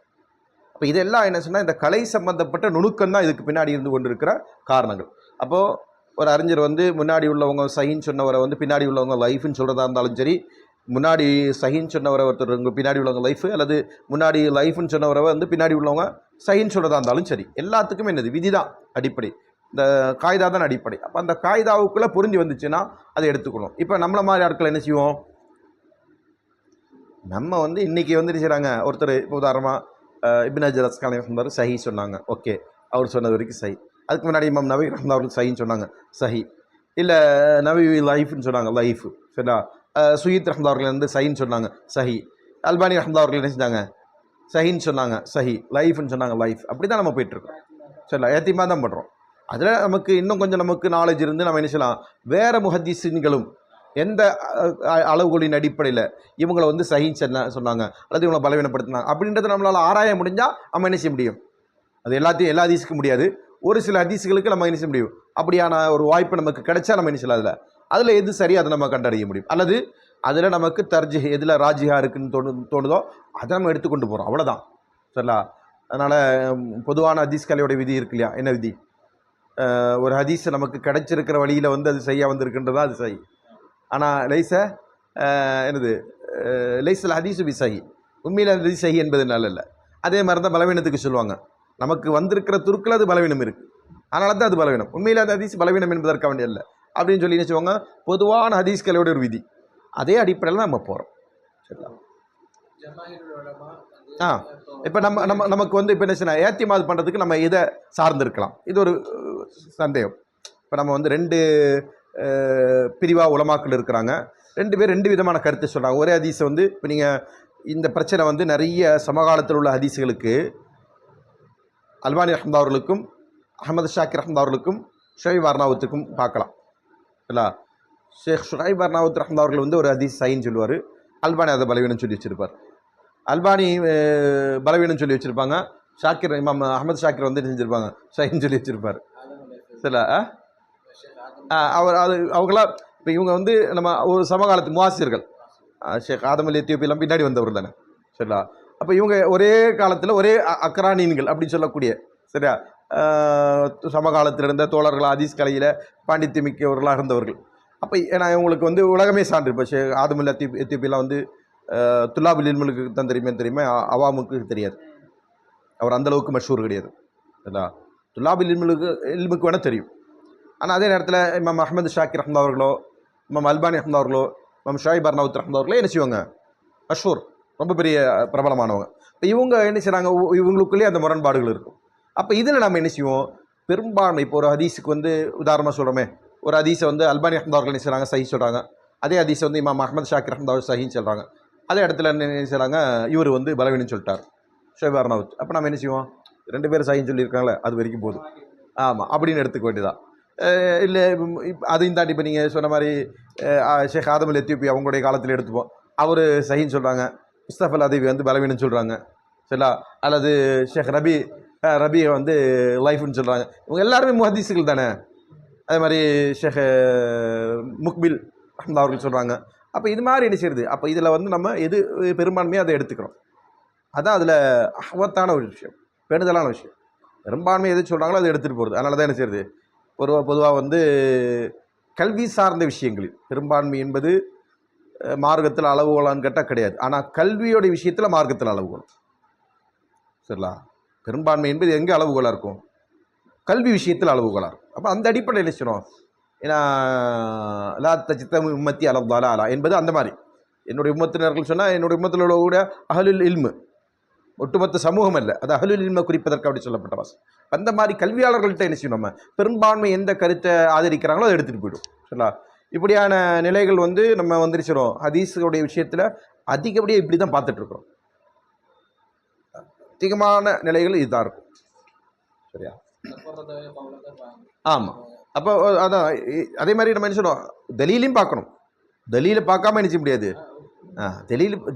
அப்போ இதெல்லாம் என்ன சொன்னால், இந்த கலை சம்பந்தப்பட்ட நுணுக்கம் தான் இதுக்கு பின்னாடி இருந்து கொண்டு இருக்கிற காரணங்கள். அப்போது ஒரு அறிஞர் வந்து முன்னாடி உள்ளவங்க சஹின்னு சொன்னவரை வந்து பின்னாடி உள்ளவங்க லைஃப்னு சொல்கிறதா இருந்தாலும் சரி, முன்னாடி சஹின்னு சொன்னவரை ஒருத்தர் பின்னாடி உள்ளவங்க லைஃபு, அல்லது முன்னாடி லைஃப்னு சொன்னவரை வந்து பின்னாடி உள்ளவங்க சஹின்னு சொல்கிறதா இருந்தாலும் சரி, எல்லாத்துக்குமே என்னது விதி தான் அடிப்படை, இந்த காய்தா தான் அடிப்படை. அப்போ அந்த காய்தாவுக்குள்ளே புரிஞ்சு வந்துச்சுன்னா அதை எடுத்துக்கணும். இப்போ நம்மளை மாதிரி ஆட்கள் என்ன செய்வோம், நம்ம வந்து இன்றைக்கி வந்து செய்கிறாங்க, ஒருத்தர் இப்போ உதாரணமாக இப்னு ஹஜர் அஸ்கலானி இருந்தார், சஹி சொன்னாங்க, ஓகே, அவர் சொன்னது வரைக்கும் சஹி. அதுக்கு முன்னாடி இமாம் நவவி ரஹ்மத்துல்லாஹி அவர்கள் சஹின்னு சொன்னாங்க, சஹி. இல்லை நவவி லைஃப்னு சொன்னாங்க, லைஃபு. சரிங்களா? சுயீத் ரஹ்மத்துல்லாஹி அவர்கள் வந்து சஹின்னு சொன்னாங்க, சஹி. அல்பானி ரஹ்மத்துல்லாஹி அவர்கள் என்ன செஞ்சாங்க, சஹின்னு சொன்னாங்க சஹி, லைஃப்னு சொன்னாங்க லைஃப். அப்படி தான் நம்ம போயிட்டுருக்கோம். சரிங்களா, ஏத்திமா தான் பண்ணுறோம். அதில் நமக்கு இன்னும் கொஞ்சம் நமக்கு நாலேஜ் இருந்து நம்ம என்ன செய்யலாம், வேறு முஹத்திஸின்களும் எந்த அளவுகளின் அடிப்படையில் இவங்களை வந்து சஹின்னு சொன்னாங்க அல்லது இவங்களை பலவீனப்படுத்தினாங்க அப்படின்றத நம்மளால் ஆராய முடிஞ்சால் நம்ம என்ன செய்ய முடியும். அது எல்லாத்தையும் எல்லா ஹதீஸுக்கும் முடியாது, ஒரு சில ஹதீஸுகளுக்கு நம்ம என்ன செய்ய முடியும். அப்படியான ஒரு வாய்ப்பு நமக்கு கிடைச்சா நம்ம என்ன செய்யலாம், அதில் எது சரி அதை நம்ம கண்டறிய முடியும். அல்லது அதில் நமக்கு தர்ஜி எதில் ராஜிஹா இருக்குன்னு தோணுதோ அதை நம்ம எடுத்துக்கொண்டு போகிறோம், அவ்வளோதான். சரிங்களா. அதனால் பொதுவான ஹதீஸ் கலையோட விதி இருக்கு இல்லையா, என்ன விதி, ஒரு ஹதீஸ் நமக்கு கிடைச்சிருக்கிற வழியில் வந்து அது சரியாக வந்திருக்குன்றதா அது சஹி. ஆனால் என்னது லைஸல் ஹதீஸு பி சஹி, உண்மையில் அது சஹி என்பது நல்ல இல்லை. அதே மாதிரி தான் பலவீனத்துக்கு சொல்லுவாங்க, நமக்கு வந்திருக்கிற துருக்கில் அது பலவீனம் இருக்குது, அதனால தான் அது பலவீனம். உண்மையில் அந்த ஹதீஸ் பலவீனம் என்பதற்காக வேண்டிய இல்லை அப்படின்னு சொல்லி என்ன செய்வாங்க, பொதுவான ஹதீஸ் கலையோட ஒரு விதி. அதே அடிப்படையில் நம்ம போகிறோம். சரிங்களா. இப்போ நமக்கு வந்து இப்போ என்ன செய்யணும், ஏத்திமாது பண்ணுறதுக்கு நம்ம இதை சார்ந்திருக்கலாம். இது ஒரு சந்தேகம். இப்போ நம்ம வந்து 2 பிரிவாக உலமாக்கள் இருக்கிறாங்க, 2 பேர் 2 விதமான கருத்து சொல்கிறாங்க. ஒரே ஹதீஸை வந்து இப்போ நீங்கள் இந்த பிரச்சனை வந்து நிறைய சமகாலத்தில் உள்ள ஹதீஸுகளுக்கு அல்பானி ரஹ்மத்துல்லாஹி அவர்களுக்கும் அஹமது ஷாக்கிர் ரஹ்மத்துல்லாஹி அவர்களுக்கும் ஷுஐப் அர்னாவுத்துக்கும் பார்க்கலாம். இல்லை, ஷேக் ஷுஐப் அர்னாவுத் ரஹ்மத்துல்லாஹி அவர்கள் வந்து ஒரு ஹதீஸ் சஹீன்னு சொல்லுவார், அல்பானி அதை பலவீனம் சொல்லி வச்சுருப்பார். அல்பானி பலவீனம் சொல்லி வச்சுருப்பாங்க, ஷாக்கிர் இமாம் அஹமது ஷாக்கிர் வந்து செஞ்சுருப்பாங்க சஹீன்னு சொல்லி வச்சுருப்பார். சரில, அவங்களாம் இப்போ இவங்க வந்து நம்ம ஒரு சமகாலத்து முஆசிர்கள், ஷேக் ஆதம் அல் எத்தியோப்பியெல்லாம் பின்னாடி வந்தவர் தானே. சரிங்களா. அப்போ இவங்க ஒரே காலத்தில் ஒரே அக்ரானீன்கள் அப்படின்னு சொல்லக்கூடிய, சரியா, சமகாலத்தில் இருந்த தோழர்கள், ஹதீஸ் கலையில் பாண்டித்யம் மிக்கவர்களாக இருந்தவர்கள். அப்போ ஏன்னா இவங்களுக்கு வந்து உலகமே சான்று. இப்போ ஷேக் ஆதம் அல் எத்தியோப்பியெல்லாம் வந்து துல்லாபுல் இல்முக்கு தான் தெரியுமா, அவாமுக்கு தெரியாது. அவர் அந்தளவுக்கு மஷூர் கிடையாது. சரிங்களா. துல்லாபுல் இல்முக்கு வேணால் தெரியும். ஆனால் அதே நேரத்தில் இமாம் அஹமது ஷாக்கிர் ரஹ்மத்துல்லாஹி அவர்களோ, இமாம் அல்பானி ரஹ்மத்துல்லாஹி அவர்களோ, இமாம் ஷுஐப் அர்னாவுத் ரஹ்மத்துல்லாஹி அவர்களோ என்ன செய்வாங்க, மஷூர், ரொம்ப பெரிய பிரபலமானவங்க. இப்போ இவங்க என்ன செய்கிறாங்க, இவங்களுக்குள்ளேயே அந்த முரண்பாடுகள் இருக்கும். அப்போ இதில் நம்ம என்ன செய்வோம், பெரும்பான்மை இப்போ ஒரு ஹதீஸுக்கு வந்து உதாரணமாக சொல்கிறோமே, ஒரு ஹதீஸை வந்து அல்பானி ரஹ்மத்துல்லாஹி அவர்கள் என்ன செய்கிறாங்க, சஹி சொல்கிறாங்க. அதே ஹதீஸை வந்து இமாம் அஹமது ஷாக்கிர் ரஹ்மத்துல்லாஹி அவர்கள் சஹின்னு சொல்கிறாங்க. அதே இடத்துல என்ன செய்கிறாங்க, இவர் வந்து பலவீனம்னு சொல்லிட்டார் ஷுஐப் அர்னாவுத். அப்போ நம்ம என்ன செய்வோம், 2 பேர் சஹின்னு சொல்லியிருக்காங்களே அது வரைக்கும் போதும், ஆமாம் அப்படின்னு எடுத்துக்க வேண்டியதான். இல்லை அதையும் தாண்டி இப்போ நீங்கள் சொன்ன மாதிரி ஷேக் ஆதம் அல் எத்தியோப்பியா அவங்களுடைய காலத்தில் எடுத்துப்போம், அவர் சஹின்னு சொல்கிறாங்க, முஸ்தஃபா அல் அதீவி வந்து பலவீனம்னு சொல்கிறாங்க. சரிங்களா. அல்லது ஷேக் ரபியை வந்து லைஃப்னு சொல்கிறாங்க. இவங்க எல்லாருமே முஹதீஸுகள் தானே. அதே மாதிரி ஷேக் முக்பில் அஹ்மத் அவர்கள் சொல்கிறாங்க. அப்போ இது மாதிரி என்ன செய்யுது, அப்போ இதில் வந்து நம்ம எது பெரும்பான்மையாக அதை எடுத்துக்கிறோம். அதான் அதில் அஹ்வத்தான ஒரு விஷயம், பெணுதலான விஷயம். பெரும்பான்மை எது சொல்கிறாங்களோ அதை எடுத்துகிட்டு போகிறது. அதனால தான் என்ன செய்யுது, பொதுவாக வந்து கல்வி சார்ந்த விஷயங்களில் பெரும்பான்மை என்பது மார்க்கத்தில் அளவுகோலான்னு கேட்டால் கிடையாது. ஆனால் கல்வியோட விஷயத்தில் மார்க்கத்தில் அளவுகோல். சரிங்களா. பெரும்பான்மை என்பது எங்கே அளவுகோலாக இருக்கும், கல்வி விஷயத்தில் அளவுகோலாக இருக்கும். அப்போ அந்த அடிப்படையில் என்ன செய்யணும், ஏன்னா லா தஜ்த உம்மத்தி அலா தலாலா என்பது அந்த மாதிரி. என்னுடைய உம்மத்தினர்கள் சொன்னால் என்னுடைய உம்மத்தில் உள்ள கூட அஹ்லுல் இல்மு, ஒட்டுமொத்த சமூகம் அல்ல, அது அஹ்லுல் இல்மை குறிப்பதற்கு அப்படி சொல்லப்பட்ட வாசம். அந்த மாதிரி கல்வியாளர்கள்ட்ட என்ன செய்யணும், நம்ம பெரும்பான்மை எந்த கருத்தை ஆதரிக்கிறாங்களோ அதை எடுத்துகிட்டு போய்டும். சரிங்களா. இப்படியான நிலைகள் வந்து நம்ம வந்துருச்சிடும். ஹதீஸுடைய விஷயத்தில் அதிகப்படியாக இப்படி தான் பார்த்துட்ருக்குறோம். அதிகமான நிலைகள் இதுதான் இருக்கும். சரியா. ஆமாம். அப்போ அதான் அதே மாதிரி நம்ம என்ன சொல்லுவோம், தலீலையும் பார்க்கணும். தலீலை பார்க்காம என்ன செய்ய முடியாது.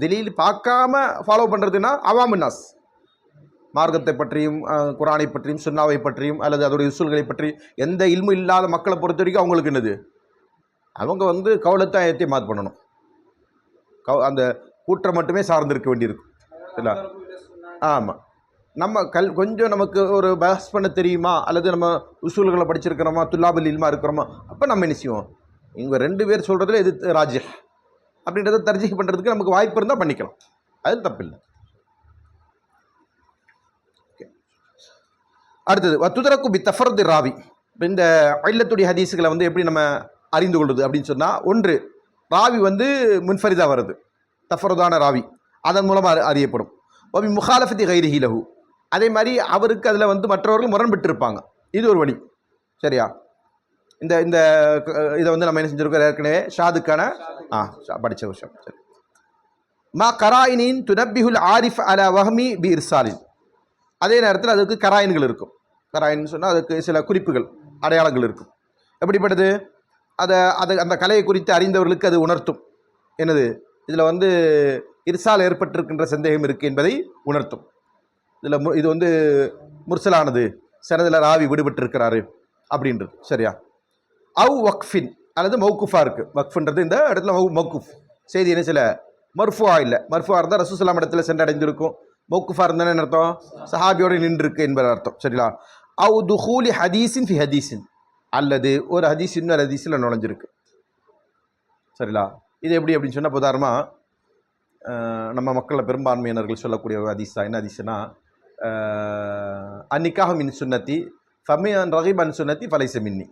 தலீல் பார்க்காம ஃபாலோ பண்ணுறதுன்னா அவாமுன்னாஸ், மார்க்கத்தை பற்றியும் குரானை பற்றியும் சுன்னாவை பற்றியும் அல்லது அதோடைய உசூல்களை பற்றி எந்த இல்மு இல்லாத மக்களை பொறுத்த வரைக்கும் அவங்களுக்கு என்னது, அவங்க வந்து கவுலத்தை ஏத்திமாத் பண்ணணும், அந்த கூற்றை மட்டுமே சார்ந்திருக்க வேண்டியிருக்கும். இல்லை, ஆமாம். நம்ம கொஞ்சம் நமக்கு ஒரு பஹஸ் பண்ண தெரியுமா அல்லது நம்ம உசூல்களை படிச்சிருக்கிறோமா, துல்லாபுல் இல்மா இருக்கிறோமா, அப்போ நம்ம என்ன செய்வோம், இவங்க 2 பேர் சொல்கிறதுல எது ராஜிஹ் அப்படின்றத தர்ஜீஹ் பண்ணுறதுக்கு நமக்கு வாய்ப்பு இருந்தால் பண்ணிக்கலாம், அது தப்பில்லை. அடுத்தது வத்துதரக்கு பி தஃபர்து ராவி. இந்த இல்லத்துடைய ஹதீஸுகளை வந்து எப்படி நம்ம அறிந்து கொள்வது அப்படின்னு சொன்னால், ஒன்று ராவி வந்து முன்ஃபரிதாக வருது, தஃபர்தான ராவி, அதன் மூலமாக அறியப்படும். ஒபி முகாலஃபத்தி கைரிஹி லஹு, அதே மாதிரி அவருக்கு அதில் வந்து மற்றவர்கள் முரண்பட்டு இருப்பாங்க, இது ஒரு வழி. சரியா. இந்த இந்த இதை வந்து நம்ம என்ன செஞ்சுருக்கோம் ஏற்கனவே ஷாதுக்கான படித்த விஷயம். சரி. மா கராயினின் துனப்பிஹுல் ஆரிஃப் அலா வஹ்மி பி இர்சாலின். அதே நேரத்தில் அதுக்கு கராயின்கள் இருக்கும். கராயின்னு சொன்னால் அதுக்கு சில குறிப்புகள், அடையாளங்கள் இருக்கும். எப்படிப்பட்டது? அந்த கலையை குறித்து அறிந்தவர்களுக்கு அது உணர்த்தும். என்னது? இதில் இர்சால் ஏற்பட்டிருக்கின்ற சந்தேகம் இருக்குது என்பதை உணர்த்தும். இது முர்சலானது, சனதில் ராவி விடுபட்டிருக்கிறாரு அப்படின்றது. சரியா? அவு வக்ஃபின் அல்லது மௌக்குஃபா இருக்குது. வக்ஃபுன்றது இந்த இடத்துல மௌக்குஃப் செய்தி என்ன சில மர்ஃபுவா இல்லை. மர்ஃபுவா இருந்தால் ரசூலுல்லாஹ் இடத்துல சென்றடைந்திருக்கும். மௌக்குஃபா இருந்தானே என்ன அர்த்தம்? சஹாபியோடு நின்றுருக்கு என்பது அர்த்தம். சரிங்களா? அவு துஹூலி ஹதீஸின் ஃபி ஹதீஸின், அல்லது ஒரு ஹதீஸ் இன்னொரு ஹதீஸில் நுழைஞ்சிருக்கு. சரிங்களா? இது எப்படி அப்படின்னு சொன்னால், உதாரணமாக நம்ம மக்களில் பெரும்பான்மையினர்கள் சொல்லக்கூடிய ஒரு ஹதீஸ் தான். என்ன ஹதீஸ்னா, அன்னிக்காக மின் சுன்னத்தி ஃபமின் ரஹீப் அன் சுன்னத்தி ஃபலைச மின்னி.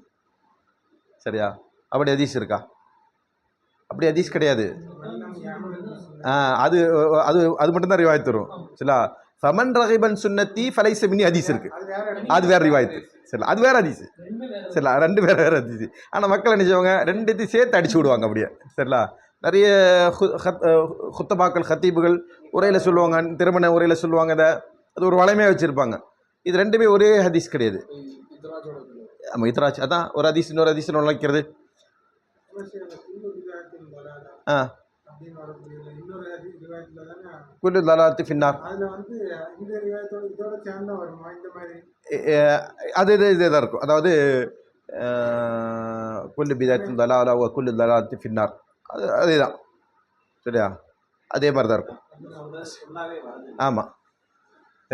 சரியா? அப்படி ஹதீஸ் இருக்கா? அப்படி ஹதீஸ் கிடையாது. அது அது அது மட்டும்தான் ரிவாயத்து வரும். சரிங்களா? ஃபமன் ரஹீபன் சுன்னத்தி ஃபலைச மின்னி ஹதீஸ் இருக்குது. அது வேறு ரிவாயத்து. சரிங்களா? அது வேறு ஹதீஸ். சரிங்களா? ரெண்டு வேறு ஹதீஸ். ஆனால் மக்கள் என்ன செய்வாங்க, ரெண்டுத்தையும் சேர்த்து அடிச்சு விடுவாங்க அப்படியே. சரிங்களா? நிறைய குத்தபாக்கள், ஹத்தீபுகள் உரையில் சொல்லுவாங்க, திருமண உரையில் சொல்லுவாங்க. அது ஒரு வளமையாக வச்சுருப்பாங்க. இது ரெண்டுமே ஒரே ஹதீஸ் கிடையாது. ஆமாம், இத்ராஜ். அதான் ஒரு ஹதீஸ் இன்னொரு ஹதீஸ் நுழைக்கிறது. குல்லு தலாலத்தி ஃபின்னார். அது இதே தான் இருக்கும். அதாவது குல்லு பிதாத்தின் தலாலா குல்லு தலாலத்தி ஃபின்னார். அதே தான். சரியா? அதே மாதிரி தான் இருக்கும். ஆமாம்.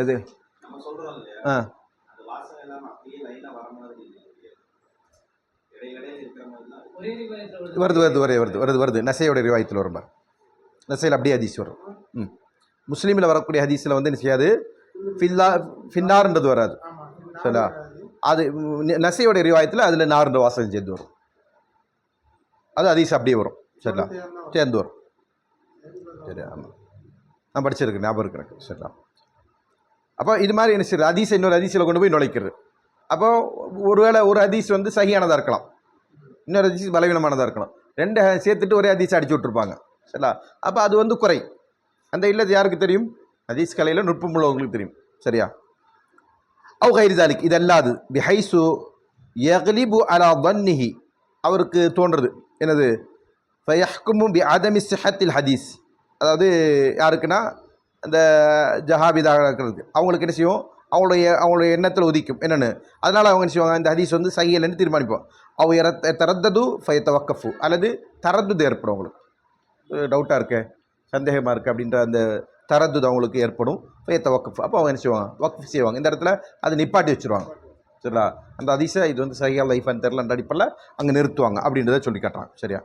எது? வருது நசையோட ரிவாயத்தில் வரும். நசையில் அப்படியே ஹதீஸ் வரும். முஸ்லீமில் வரக்கூடிய ஹதீஸில் என்ன செய்யாது, ஃபின்னார்ன்றது வராது. சரிங்களா? அது நசையோட ரிவாயத்தில் அதில் நார்ன்ற வாசகம் சேர்ந்து வரும். அது ஹதீஸ் அப்படியே வரும். சரிங்களா? சேர்ந்து வரும். சரி, ஆமாம், நான் படிச்சிருக்கேன், ஞாபகம் இருக்கு எனக்கு. சரிங்களா? அப்போ இது மாதிரி என்ன செய்யுது, ஹதீஸை இன்னொரு ஹதீஸில் கொண்டு போய் நுழைக்கிறது. அப்போ ஒருவேளை ஒரு ஹதீஸ் சஹியானதாக இருக்கலாம், இன்னொரு ஹதீஸ் பலவீனமானதாக இருக்கலாம். ரெண்டு சேர்த்துட்டு ஒரே ஹதீஸை அடிச்சு விட்ருப்பாங்க. சரிங்களா? அப்போ அது குறை. அந்த இல்லது யாருக்கு தெரியும்? ஹதீஸ் கலையில் நுட்பம் உள்ளவங்களுக்கு தெரியும். சரியா? அவ் கைரி தாலிக், இது அல்லாது பிஹைசு யக்லிபு அலா தன்னிஹி, அவருக்கு தோன்றது என்னது, ஃபயஹ்குமு பி அதமி சிஹத்தில் ஹதீஸ். அதாவது யாருக்குன்னா அந்த ஜஹாபிதாக இருக்கிறதுக்கு அவங்களுக்கு என்ன செய்யும், அவங்களுடைய எண்ணத்தில் உதிக்கும் என்னென்னு. அதனால் அவங்க என்ன செய்வாங்க, இந்த ஹதீஸ் சஹீஹ்னு தீர்மானிப்போம். அவங்க தரத்தது ஃபயத்தவக்கஃபு, அல்லது தரத்துது ஏற்படும். அவங்களுக்கு டவுட்டாக இருக்கு, சந்தேகமாக இருக்குது அப்படின்ற அந்த தரத்துது அவங்களுக்கு ஏற்படும். ஃபயத்தவக்கஃபு, அப்போ அவங்க என்ன செய்வாங்க, வக்ஃப் செய்வாங்க. இந்த இடத்துல அது நிப்பாட்டி வச்சுருவாங்க. சரிங்களா? அந்த ஹதீஸை இது சஹீஹ் லைஃபான்னு தெரிலன்ற அடிப்படையில் அங்கே நிறுத்துவாங்க அப்படின்றத சொல்லி காட்டுறாங்க. சரியா?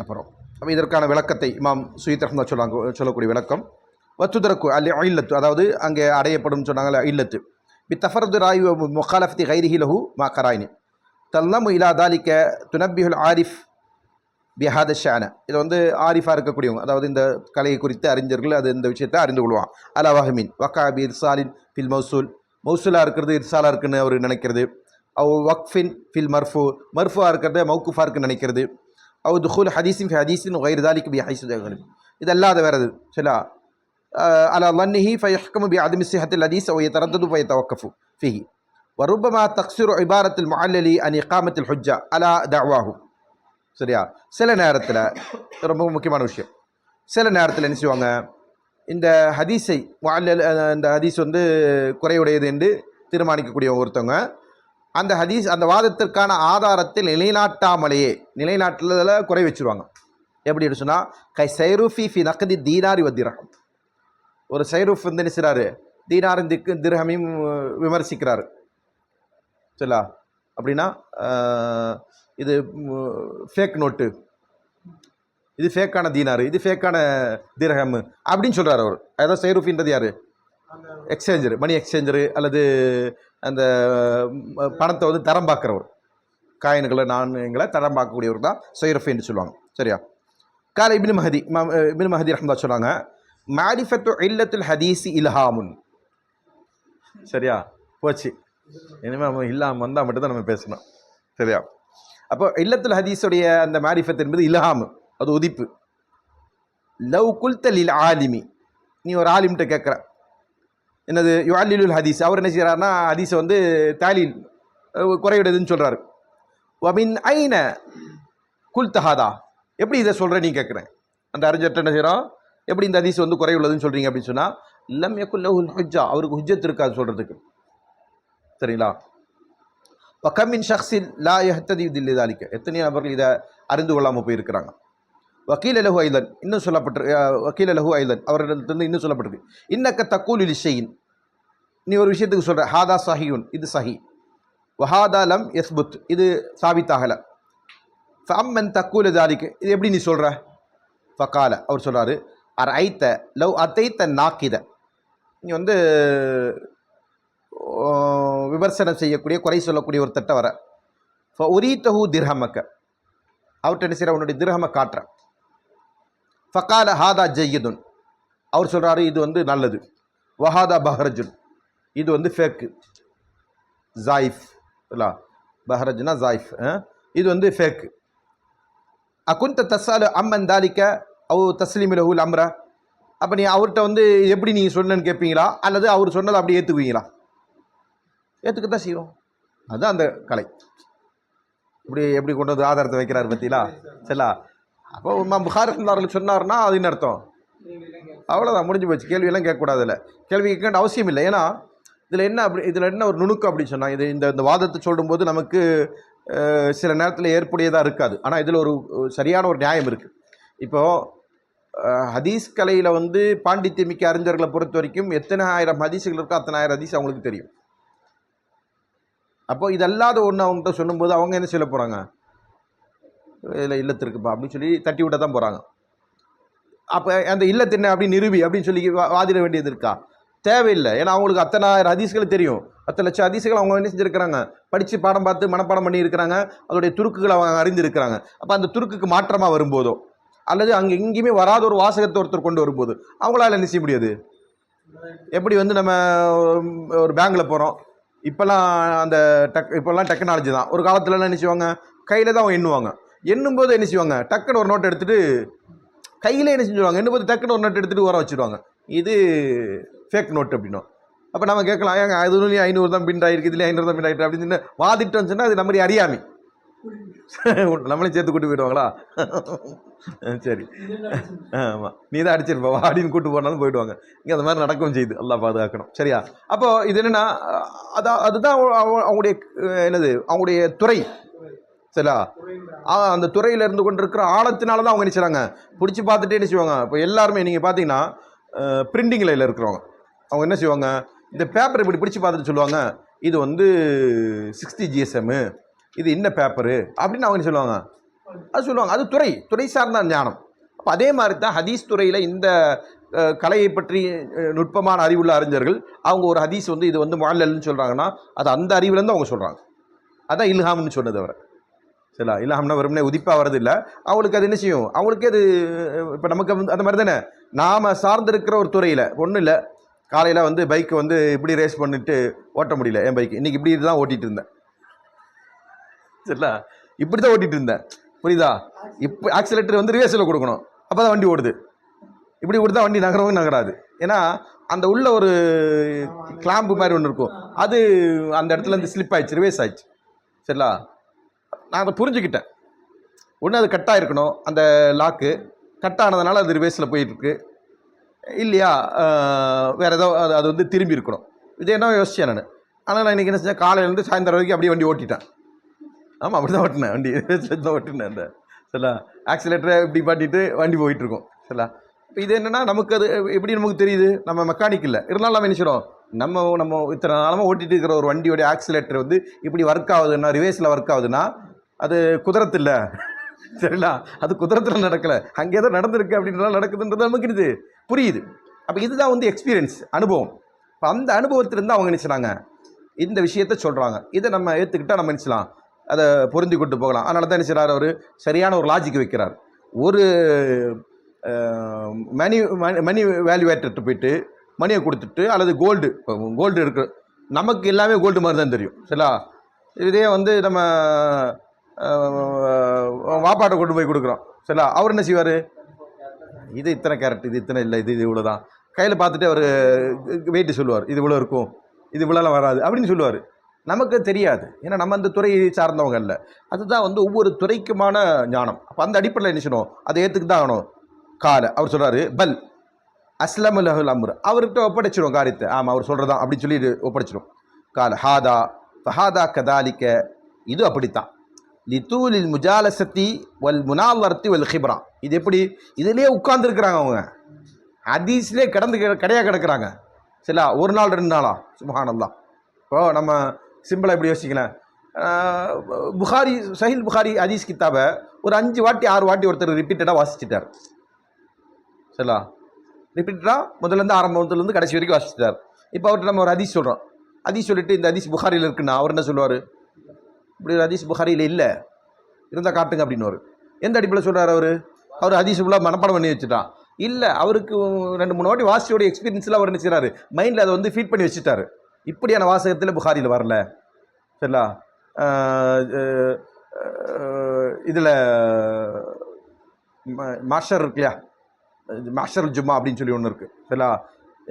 அப்புறம் அப்போ இதற்கான விளக்கத்தை இமாம் சுயீத் ரஹ்மத்துல்லாஹி சொல்லக்கூடிய விளக்கம், வத்துதரக்கு அல்ல இல்லத்து, அதாவது அங்கே அடையப்படும் சொன்னாங்க இல்லத்து பி தஃபர்து ராய் முகாலஃபத்தி கைரிஹி லஹு மா கராயினி தல்லம் இலா தாலிக்க துனப்பிஹுல் ஆரிஃப் பிஹாத ஷான. இது ஆரிஃபாக இருக்கக்கூடியவங்க, அதாவது இந்த கலையை குறித்து அறிஞர்கள் அது இந்த விஷயத்தை அறிந்து கொள்வான். அலா வஹமின் வக்காபி இர்சாலின் ஃபில் மௌசூலாக இருக்கிறது இர்சாலாக இருக்குன்னு அவர் நினைக்கிறது. அவ் வக்ஃபின் ஃபில் மர்ஃபுவாக இருக்கிறது மௌக்குஃபாக இருக்குன்னு நினைக்கிறது. அவ் துஹூல் ஹதீஸின் ஃபி ஹதீஸின் கைர் தாலிக் பி ஹைஸு தகலிப், இது அல்லாத வேறது. சரியா? அலா லன்னிஹி ஃபயஹ்கமு பி அதமி சிஹத்தில் ஹதீஸ் அவ் யதரத்தது ஃபயதவக்கஃபு ஃபீஹி வருப்பமா தக்ஸிரு இபாரத்தில் முஅல்லலி அன் இகாமத்தில் ஹுஜ்ஜா அலா தஅவாஹு. சரியா? சில நேரத்தில் ரொம்ப முக்கியமான விஷயம், சில நேரத்தில் என்ன செய்வாங்க, இந்த ஹதீஸை முஅல்லல், இந்த ஹதீஸ் குறையுடையது என்று தீர்மானிக்கக்கூடிய ஒருத்தவங்க அந்த ஹதீஸ் அந்த வாதத்திற்கான ஆதாரத்தில் நிலைநாட்டுறதில் குறை வச்சுருவாங்க. எப்படி சொன்னால், கை சைருஃபி ஃபி நக்தி தீனாரி வ திர்ஹம். ஒரு சைருஃப் என்ன செய்கிறாரு, தீனாரும் திர்ஹமையும் விமர்சிக்கிறாரு. சரிங்களா? அப்படின்னா இது ஃபேக் நோட்டு, இது ஃபேக்கான தீனாரு, இது ஃபேக்கான திர்ஹம் அப்படின்னு சொல்கிறார் அவர். அதாவது சைருஃபின்றது யார்? எக்ஸ்சேஞ்சரு, மணி எக்ஸ்சேஞ்சரு, அல்லது அந்த பணத்தை தரம் பார்க்குறவர், காயின்களை நாணயங்களை தரம் பார்க்கக்கூடியவர் தான் சைருஃபி என்று சொல்லுவாங்க. சரியா? கால இப்னு மஹதி ரஹ்மத்துல்லாஹி சொல்கிறாங்க, மாரிஃபத்து இல்லத்துல் ஹதீஸி இல்ஹாமுன். சரியா? போச்சு, இனிமேல் இல்லாமல் வந்தால் மட்டும்தான் நம்ம பேசணும். சரியா? அப்போ இல்லத்துல் ஹதீஸுடைய அந்த மாரிஃபத் என்பது இல்ஹாம், அது உதிப்பு. லவ் குல்தலில் ஆலிமி, நீ ஒரு ஆலிம்கிட்ட கேட்குற என்னது யுஅல்லிலுல் ஹதீஸ், அவர் என்ன செய்கிறாருன்னா ஹதீஸை வந்து தாலீல் குறைவிடுதுன்னு சொல்கிறாரு. வமின் ஐன குல்தஹாதா, எப்படி இதை சொல்கிற நீ கேட்குறேன். அந்த அறிஞர்கிட்ட என்ன செய்கிறோம், எப்படி இந்த ஹதீஸ் வந்து குறைவுள்ளதுன்னு சொல்கிறீங்க அப்படின்னு சொன்னால், லம் யகுல் லஹுல் ஹுஜ்ஜா, அவருக்கு ஹுஜ்ஜத் இருக்காது சொல்கிறதுக்கு. சரிங்களா? வகமின் ஷக்ஸின் லா யஹ்ததி பிதாலிக, எத்தனை நபர்கள் இதை அறிந்து கொள்ளாமல் போயிருக்கிறாங்க. வக்கீல் லஹு ஐலன், இன்னும் சொல்லப்பட்டிருக்கு, வக்கீல் லஹு ஐலன் அவரிடத்திலிருந்து இன்னும் சொல்லப்பட்டிருக்கு, இன்னக்க தக்கூலு லிஷையின், நீ ஒரு விஷயத்துக்கு சொல்கிற ஹாதா சஹியுன், இது சஹி, வஹாதா லம் யஸ்புத், இது சாபித்தாகலை. ஃபம்மன் தக்கூலு தாலிக்கு, இது எப்படி நீ சொல்கிற? ஃபகால, அவர் சொல்கிறாரு, அர் ஐத்த லவ் அத்தைத்த நாக்கித, நீ வந்து விமர்சனம் செய்யக்கூடிய குறை சொல்லக்கூடிய ஒரு தட்டை வர, ஃப உரீத்தஹு திர்ஹமக்க, அவர்கிட்ட என்ன செய்கிற உன்னுடைய திர்ஹமை காட்டுற. ஃபகால ஹாதா ஜய்யதுன், அவர் சொல்கிறாரு இது வந்து நல்லது. வஹாதா பஹ்ரஜுன், இது வந்து ஃபேக்கு ஜாயிஃப், இல்லை பஹ்ரஜ்னா ஜாயிஃப், இது வந்து ஃபேக்கு. அகுந்த தஸ்ஸாலு அம்மன் தாலிக்க அவு தஸ்லீம் லஹுல் அம்ர, அப்போ நீ அவர்கிட்ட வந்து எப்படி நீங்கள் சொன்னேன்னு கேட்பீங்களா, அல்லது அவர் சொன்னதை அப்படி ஏற்றுக்குவீங்களா? ஏற்றுக்கத்தான் செய்வோம். அதுதான் அந்த கலை. இப்படி எப்படி கொண்டு வந்து ஆதாரத்தை வைக்கிறாரு பார்த்தீங்களா? சரிங்களா? அப்போ புகாரி அவர்கள் சொன்னார்னா அது என்ன அர்த்தம்? அவ்வளோதான், முடிஞ்சு போச்சு. கேள்வியெல்லாம் கேட்கக்கூடாது. இல்லை, கேள்வி கேட்க வேண்டிய அவசியம் இல்லை. ஏன்னா இதில் என்ன அப்படி, இதில் என்ன ஒரு நுணுக்கம் அப்படின்னு சொன்னால், இது இந்த வாதத்தை சொல்லும்போது நமக்கு சில நேரத்தில் ஏற்புடையதாக இருக்காது. ஆனால் இதில் ஒரு சரியான ஒரு நியாயம் இருக்குது. இப்போது ஹதீஸ் கலையில் வந்து பாண்டித்யமிக்க அறிஞர்களை பொறுத்த வரைக்கும் எத்தனை ஆயிரம் ஹதீஸுகள் இருக்கோ அத்தனை ஆயிரம் ஹதீஸ் அவங்களுக்கு தெரியும். அப்போது இதல்லாத ஒன்று அவங்ககிட்ட சொல்லும்போது அவங்க என்ன சொல்ல போகிறாங்க, இதில் இல்லத்திருக்குப்பா அப்படின்னு சொல்லி தட்டி விட்ட தான் போகிறாங்க. அப்போ அந்த இல்லத்து என்ன அப்படின்னு நிரூபி அப்படின்னு சொல்லி வாதிட வேண்டியது இருக்கா? தேவையில்லை. ஏன்னா அவங்களுக்கு அத்தனை ஆயிரம் ஹதீஸ்கள் தெரியும், 10 லட்சம் ஹதீஸ்கள் அவங்க என்ன செஞ்சுருக்கிறாங்க, படித்து பாடம் பார்த்து மனப்பாடம் பண்ணியிருக்கிறாங்க, அதோடைய துருக்குகளை அவங்க அறிந்திருக்கிறாங்க. அப்போ அந்த துருக்குக்கு மாற்றமாக வரும்போதோ அல்லது அங்கே எங்கேயுமே வராத ஒரு வாசகத்தை ஒருத்தர் கொண்டு வரும்போது அவங்களால என்ன செய்ய முடியாது. எப்படி வந்து நம்ம ஒரு பேங்கில் போகிறோம், இப்போல்லாம் அந்த இப்போல்லாம் டெக்னாலஜி தான். ஒரு காலத்துலலாம் என்ன செய்வாங்க, கையில் தான் அவங்க எண்ணுவாங்க. எண்ணும்போது என்ன செய்வாங்க, டக்குன்னு ஒரு நோட்டை எடுத்துகிட்டு கையிலே என்ன செஞ்சுருவாங்க, எண்ணும்போது டக்குன்னு ஒரு நோட்டை எடுத்துகிட்டு உரம் வச்சுருவாங்க. இது ஃபேக் நோட் அப்படின்னும். அப்போ நம்ம கேட்கலாம், ஏங்க அதுலேயும் 500 தான் பின் ஆகிருக்கு, இதுலேயும் 500 தான் பின் ஆகிட்டு அப்படின்னு வாதிட்டோன்னு சொன்னால் அது நம்மளுடைய அறியாமை. நம்மளையும் சேர்த்து கூட்டு போயிடுவாங்களா? சரி, ஆமாம், நீ தான் அடிச்சிருப்பா வாடின்னு கூட்டு போனாலும் போயிடுவாங்க. இங்கே அந்த மாதிரி நடக்கவும் செய்யுது, எல்லாம் பாதுகாக்கணும். சரியா? அப்போது இது என்னென்னா, அதுதான் அவங்களுடைய என்னது, அவங்களுடைய துறை. சரியா? அந்த துறையில் இருந்து கொண்டு இருக்கிற ஆழத்தினால தான் அவங்க என்ன செய்கிறாங்க, பிடிச்சி பார்த்துட்டே என்ன செய்வாங்க. இப்போ எல்லாருமே நீங்கள் பார்த்தீங்கன்னா பிரிண்டிங் லைனில் இருக்கிறவங்க அவங்க என்ன செய்வாங்க, இந்த பேப்பர் இப்படி பிடிச்சி பார்த்துட்டு சொல்லுவாங்க, இது வந்து 60 GSM, இது என்ன பேப்பரு அப்படின்னு அவங்க சொல்லுவாங்க. அது சொல்லுவாங்க, அது துறை சார்ந்த ஞானம். அப்போ அதே மாதிரி தான் ஹதீஸ் துறையில் இந்த கலையை பற்றி நுட்பமான அறிவுள்ள அறிஞர்கள் அவங்க ஒரு ஹதீஸ் வந்து இது வந்து முஅல்லல்னு சொல்கிறாங்கன்னா அது அந்த அறிவுலேருந்து அவங்க சொல்கிறாங்க. அதான் இல்ஹாம்னு சொன்னது அவரை. சரிங்களா? இல்ஹாம்னா வெறுமனே உதிப்பாக வரது இல்லை, அவங்களுக்கு அது என்ன செய்யும், அவங்களுக்கே அது. இப்போ நமக்கு வந்து அந்த மாதிரி தானே, நாம் சார்ந்திருக்கிற ஒரு துறையில் ஒன்றும் இல்லை. காலையில் வந்து பைக்கு வந்து இப்படி ரேஸ் பண்ணிட்டு ஓட்ட முடியல, என் பைக்கு இன்றைக்கி இப்படி தான் ஓட்டிகிட்டு இருந்தேன். சரிங்களா? இப்படி தான் ஓட்டிகிட்டு இருந்தேன், புரியுதா? இப்போ ஆக்சிலேட்டர் வந்து ரிவர்ஸில் கொடுக்கணும், அப்போ தான் வண்டி ஓடுது. இப்படி கொடுத்தா வண்டி நகரவும் நகராது. ஏன்னா அந்த உள்ள ஒரு கிளாம்பு மாதிரி ஒன்று இருக்கும், அது அந்த இடத்துல இருந்து ஸ்லிப் ஆயிடுச்சு, ரிவர்ஸ் ஆயிடுச்சு. சரிங்களா? நான் அதை புரிஞ்சுக்கிட்டேன். ஒன்று அது கட்டாக இருக்கணும், அந்த லாக்கு கட்டானதுனால அது ரிவர்ஸில் போயிட்டுருக்கு இல்லையா, வேறு ஏதோ அது வந்து திரும்பி இருக்கணும். இது என்ன யோசிச்சேன் நான். ஆனால் நான் இன்றைக்கி என்ன செஞ்சேன், காலையிலேருந்து சாயந்தரம் வரைக்கும் அப்படியே வண்டி ஓட்டிட்டேன். ஆமாம், அப்படி தான் ஓட்டினேன், வண்டி தான் ஓட்டினேன். அந்த சரிங்களா, ஆக்சிலேட்டரை இப்படி பாட்டிட்டு வண்டி போயிட்டுருக்கோம். சரிங்களா? இப்போ இது என்னென்னா நமக்கு அது எப்படி நமக்கு தெரியுது, நம்ம மெக்கானிக் இல்லை, இருந்தாலும் நம்ம என்ன செய்கிறோம், நம்ம இத்தனை நாளமாக ஓட்டிகிட்டு இருக்கிற ஒரு வண்டியோடைய ஆக்சிலேட்டர் வந்து இப்படி ஒர்க் ஆகுதுன்னா, ரிவர்ஸில் ஒர்க் ஆகுதுன்னா அது குதிரத்து இல்லை. சரிங்களா? அது குதிரத்தில் நடக்கலை, அங்கே ஏதோ நடந்திருக்கு அப்படின்றலாம் நடக்குதுன்றது நமக்கு இது புரியுது. அப்போ இதுதான் வந்து எக்ஸ்பீரியன்ஸ், அனுபவம். இப்போ அந்த அனுபவத்திலேருந்து அவங்க நினச்சினாங்க இந்த விஷயத்த சொல்கிறாங்க. இதை நம்ம ஏற்றுக்கிட்டால் நம்ம நினச்சலாம், அதை பொருந்தி கொண்டு போகலாம். அதனால தான் நினச்சிறார், அவர் சரியான ஒரு லாஜிக் வைக்கிறார். ஒரு மணி வேல்யூவேட்டர்ட்டு போயிட்டு மணியை கொடுத்துட்டு, அல்லது கோல்டு இருக்கு, நமக்கு எல்லாமே கோல்டு மாதிரி தான் தெரியும். சரிங்களா? இதே வந்து நம்ம வாப்பாட்டை கொண்டு போய் கொடுக்குறோம். சரிங்களா? அவர் என்ன செய்வார், இது இத்தனை கேரட், இது இத்தனை இல்லை, இது இவ்வளோ தான். கையில் பார்த்துட்டு அவர் வெயிட்டு சொல்லுவார், இது இவ்வளோ இருக்கும், இது இவ்வளோலாம் வராது அப்படின்னு சொல்லுவார். நமக்கு தெரியாது, ஏன்னா நம்ம அந்த துறையை சார்ந்தவங்க இல்லை. அதுதான் வந்து ஒவ்வொரு துறைக்குமான ஞானம். அப்போ அந்த அடிப்படையில் என்ன செய்யணும், அதை ஏற்றுக்கு தான் ஆகணும். கால அவர் சொல்கிறாரு பல் அஸ்லமுல் அம்ரு, அவர்கிட்ட ஒப்படைச்சிடும் காரியத்தை. ஆமாம் அவர் சொல்கிறதான் அப்படின்னு சொல்லி ஒப்படைச்சிடும். கால ஹாதா ஃபஹாதா கதாலிக்க, இது அப்படித்தான். லித்தூலில் முஜாலசத்தி வல் முனாவர்த்தி வல் ஹிப்ரா, இது எப்படி இதிலே உட்கார்ந்துருக்குறாங்க அவங்க, ஹதீஸ்லேயே கடையாக கிடக்குறாங்க. சரிங்களா, ஒரு நாள் 2 நாளா சுப்ஹானல்லாஹ். இப்போ நம்ம சிம்பிளாக எப்படி யோசிக்கலாம், புகாரி சஹீல் புகாரி ஹதீஸ் கித்தாபை ஒரு 5 வாட்டி 6 வாட்டி ஒருத்தர் ரிப்பீட்டடாக வாசிச்சிட்டார். சரிங்களா, ரிப்பீட்டடாக முதல்லேருந்து ஆரம்பத்துலேருந்து கடைசி வரைக்கும் வாசிச்சிட்டார். இப்போ அவர்கிட்ட நம்ம ஒரு ஹதீஸ் சொல்கிறோம், ஹதீஸ் சொல்லிட்டு இந்த ஹதீஸ் புகாரியில் இருக்குன்னா அவர் என்ன சொல்லுவார், இப்படி ஒரு ஹதீஸ் புகாரியில் இல்லை, இருந்தால் காட்டுங்க அப்படின்னு. எந்த அடிப்படையில் சொல்கிறார் அவர் ஹதீஸ் ஃபுல்லாக மனப்பாடம் பண்ணி வச்சுட்டான் இல்லை, அவருக்கு 2-3 வாட்டி வாசியோட எக்ஸ்பீரியன்ஸில் அவர் என்ன செய்கிறாரு, மைண்டில் அதை வந்து ஃபீட் பண்ணி வச்சுட்டாரு. இப்படியான வாசகத்தில் புகாரியில் வரல. சரிங்களா, இதில் மாஷர் இருக்கு இல்லையா, மாஷர் ஜும்மா அப்படின்னு சொல்லி ஒன்று இருக்குது. சரிங்களா,